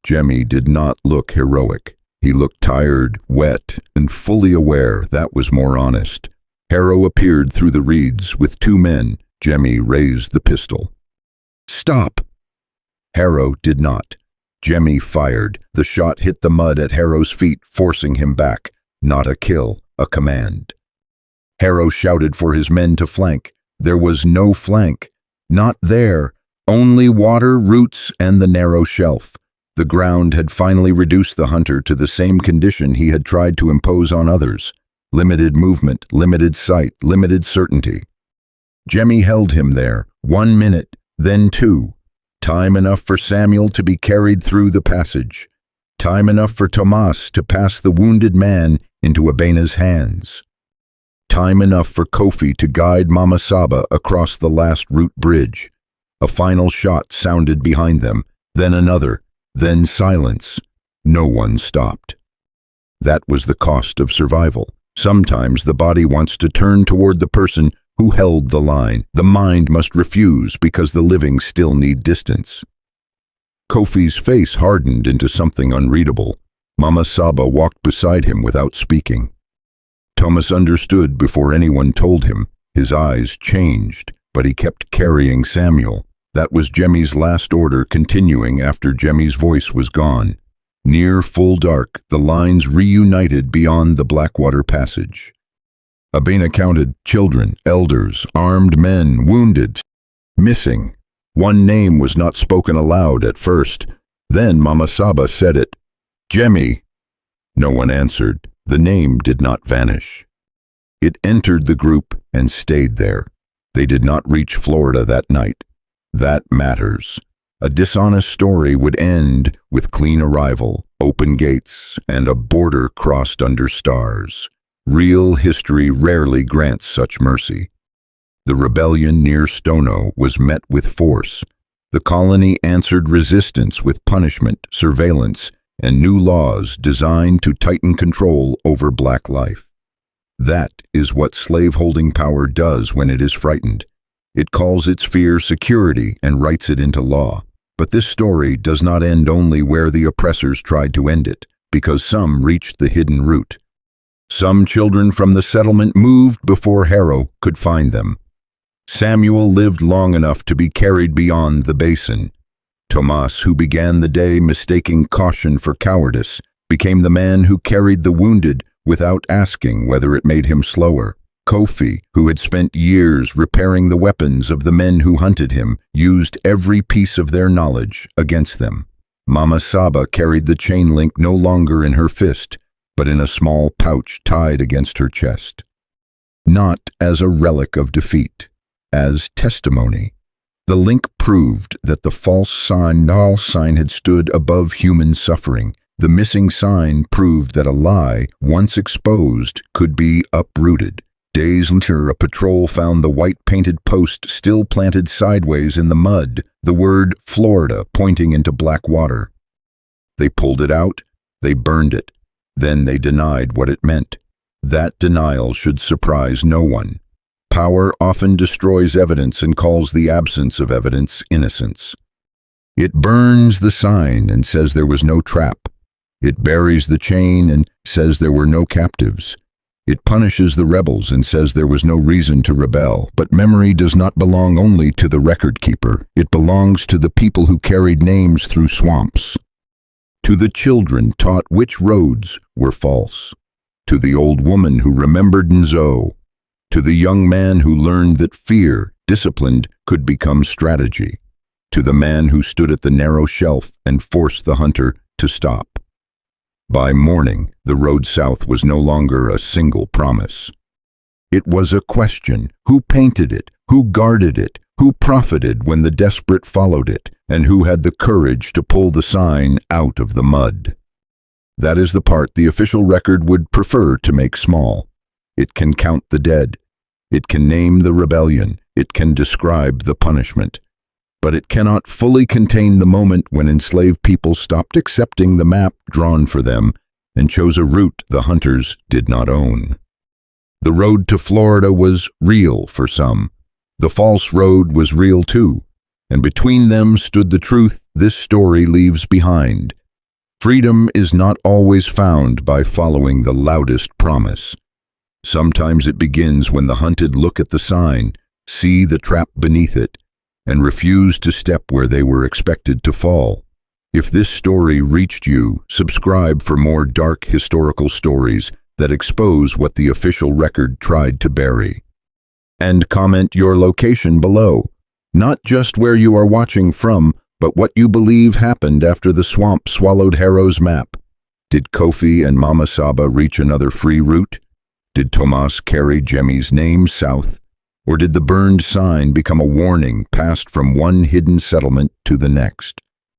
Jemmy did not look heroic. He looked tired, wet, and fully aware that was more honest. Harrow appeared through the reeds with 2 men. Jemmy raised the pistol. "Stop!" Harrow did not. Jemmy fired. The shot hit the mud at Harrow's feet, forcing him back. Not a kill, a command. Harrow shouted for his men to flank. There was no flank. Not there. Only water, roots, and the narrow shelf. The ground had finally reduced the hunter to the same condition he had tried to impose on others. Limited movement, limited sight, limited certainty. Jemmy held him there, 1 minute, then 2. Time enough for Samuel to be carried through the passage. Time enough for Tomas to pass the wounded man into Abena's hands. Time enough for Kofi to guide Mama Saba across the last root bridge. A final shot sounded behind them, then another, then silence. No one stopped. That was the cost of survival. Sometimes the body wants to turn toward the person who held the line. The mind must refuse because the living still need distance. Kofi's face hardened into something unreadable. Mama Saba walked beside him without speaking. Thomas understood before anyone told him. His eyes changed, but he kept carrying Samuel. That was Jemmy's last order, continuing after Jemmy's voice was gone. Near full dark, the lines reunited beyond the Blackwater passage. Abena counted children, elders, armed men, wounded, missing. One name was not spoken aloud at first. Then Mama Saba said it. "Jemmy." No one answered. The name did not vanish. It entered the group and stayed there. They did not reach Florida that night. That matters. A dishonest story would end with clean arrival, open gates, and a border crossed under stars. Real history rarely grants such mercy. The rebellion near Stono was met with force. The colony answered resistance with punishment, surveillance, and new laws designed to tighten control over black life. That is what slaveholding power does when it is frightened. It calls its fear security and writes it into law. But this story does not end only where the oppressors tried to end it, because some reached the hidden route. Some children from the settlement moved before Harrow could find them. Samuel lived long enough to be carried beyond the basin. Tomas, who began the day mistaking caution for cowardice, became the man who carried the wounded without asking whether it made him slower. Kofi, who had spent years repairing the weapons of the men who hunted him, used every piece of their knowledge against them. Mama Saba carried the chain link no longer in her fist, but in a small pouch tied against her chest. Not as a relic of defeat, as testimony. The link proved that the false sign had stood above human suffering. The missing sign proved that a lie, once exposed, could be uprooted. Days later, a patrol found the white-painted post still planted sideways in the mud, the word Florida pointing into black water. They pulled it out, they burned it, then they denied what it meant. That denial should surprise no one. Power often destroys evidence and calls the absence of evidence innocence. It burns the sign and says there was no trap. It buries the chain and says there were no captives. It punishes the rebels and says there was no reason to rebel. But memory does not belong only to the record keeper. It belongs to the people who carried names through swamps. To the children taught which roads were false. To the old woman who remembered Nzo. To the young man who learned that fear, disciplined, could become strategy. To the man who stood at the narrow shelf and forced the hunter to stop. By morning, the road south was no longer a single promise. It was a question: who painted it, who guarded it, who profited when the desperate followed it, and who had the courage to pull the sign out of the mud. That is the part the official record would prefer to make small. It can count the dead. It can name the rebellion. It can describe the punishment. But it cannot fully contain the moment when enslaved people stopped accepting the map drawn for them and chose a route the hunters did not own. The road to Florida was real for some. The false road was real too, and between them stood the truth this story leaves behind. Freedom is not always found by following the loudest promise. Sometimes it begins when the hunted look at the sign, see the trap beneath it, and refuse to step where they were expected to fall. If this story reached you, subscribe for more dark historical stories that expose what the official record tried to bury. And comment your location below, not just where you are watching from, but what you believe happened after the swamp swallowed Harrow's map. Did Kofi and Mama Saba reach another free route? Did Tomas carry Jemmy's name south? Or did the burned sign become a warning passed from one hidden settlement to the next?